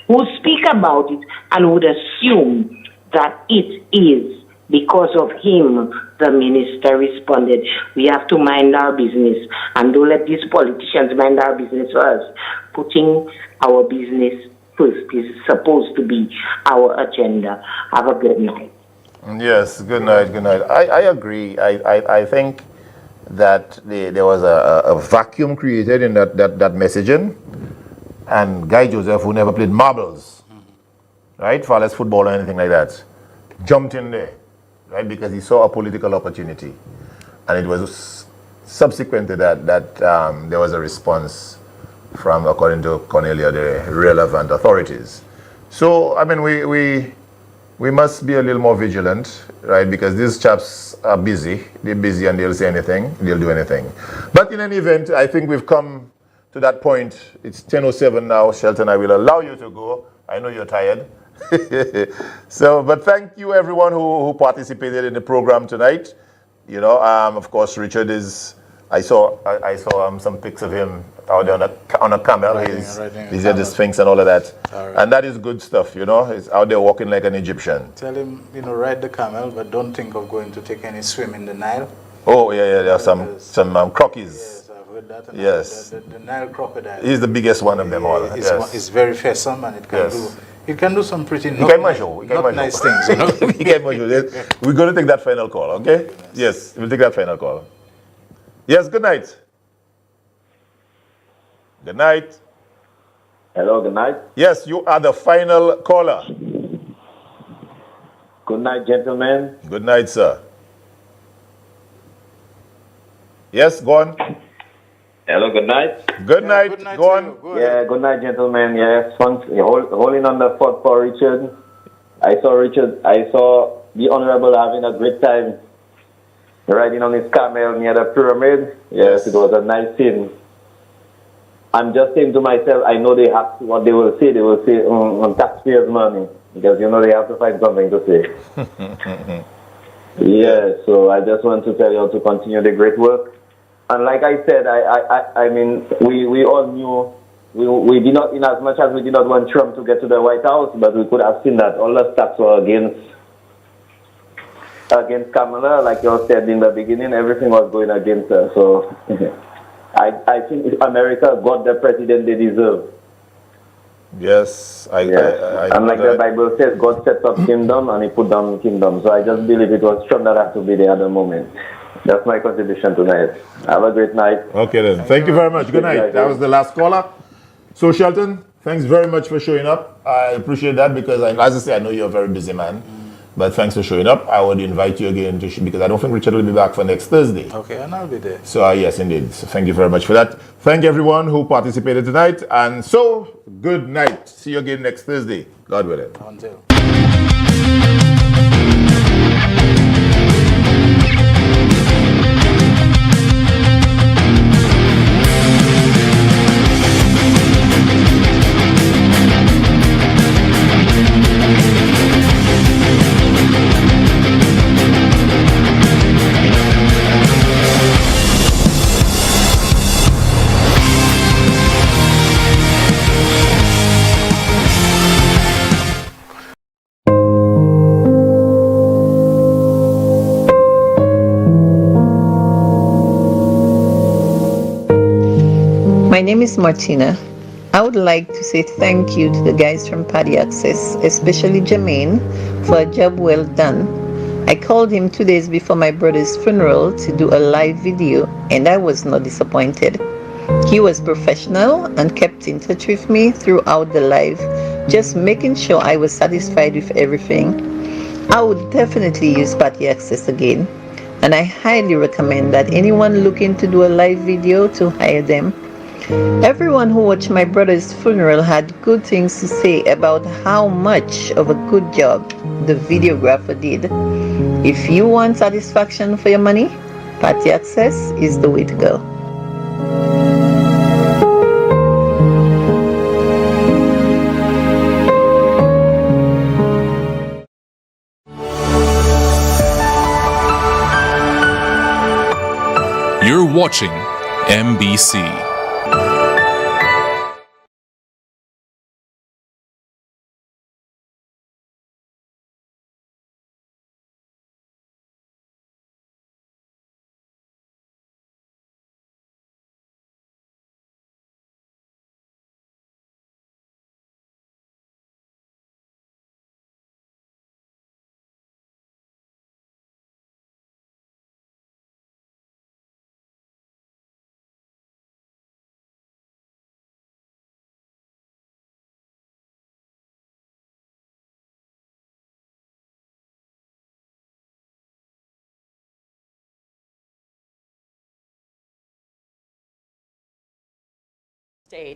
would speak about it and would assume that it is because of him the minister responded. We have to mind our business and don't let these politicians mind our business for us. Putting our business first is supposed to be our agenda. Have a good night. Yes, good night, good night. I agree. I think that there was a vacuum created in that messaging, and Guy Joseph, who never played marbles, right, far less football or anything like that, jumped in there, right, because he saw a political opportunity, and it was subsequent to that there was a response from, according to Cornelia, the relevant authorities. So, I mean, we must be a little more vigilant, right? Because these chaps are busy. They're busy and they'll say anything, they'll do anything. But in any event, I think we've come to that point. It's 10:07 now. Shelton, I will allow you to go. I know you're tired. So, but thank you everyone who participated in the program tonight. You know, of course, Richard is, I saw some pics of him out there on a camel. He's at the Sphinx and all of that. And that is good stuff, you know. He's out there walking like an Egyptian. Tell him, you know, ride the camel, but don't think of going to take any swim in the Nile. Oh, yeah, there are some crockies. Yes, I've heard that. And Yes. The Nile crocodile. He's the biggest one of them all. It's very fearsome, and it can do some pretty nice things. You know? We're going to take that final call, okay? Yes, we'll take that final call. Yes, good night. Good night. Hello, good night. Yes, you are the final caller. Good night, gentlemen. Good night, sir. Yes, go on. Hello, good night. Good night. Go on. Yeah, good night, gentlemen. Yeah, holding on the fort for Richard. I saw the Honorable having a great time riding on his camel near the pyramid. Yes, it was a nice scene. I'm just saying to myself, I know they have to, what they will say on taxpayers' money, because you know they have to find something to say. Yeah, so I just want to tell you all to continue the great work. And like I said, I mean, we all knew, we did not, in as much as we did not want Trump to get to the White House, but we could have seen that all the stats were against Kamala. Like you said in the beginning, everything was going against her. So I think America got the president they deserve. Yes, and like the Bible says, God sets up kingdom and he put down kingdom. So I just believe it was Trump that had to be there at the moment. That's my contribution tonight. Have a great night. Okay then. Thank you very much. Good night. That was the last caller. So Shelton, thanks very much for showing up. I appreciate that because, as I say, I know you're a very busy man. But thanks for showing up. I would invite you again because I don't think Richard will be back for next Thursday. Okay, and I'll be there. So yes, indeed. So thank you very much for that. Thank everyone who participated tonight. And so, good night. See you again next Thursday. God willing. Until. My name is Martina. I would like to say thank you to the guys from Paddy Access, especially Jermaine, for a job well done. I called him 2 days before my brother's funeral to do a live video, and I was not disappointed. He was professional and kept in touch with me throughout the live, just making sure I was satisfied with everything. I would definitely use Paddy Access again, and I highly recommend that anyone looking to do a live video to hire them. Everyone who watched my brother's funeral had good things to say about how much of a good job the videographer did. If you want satisfaction for your money, Paddy Access is the way to go. You're watching MBC. State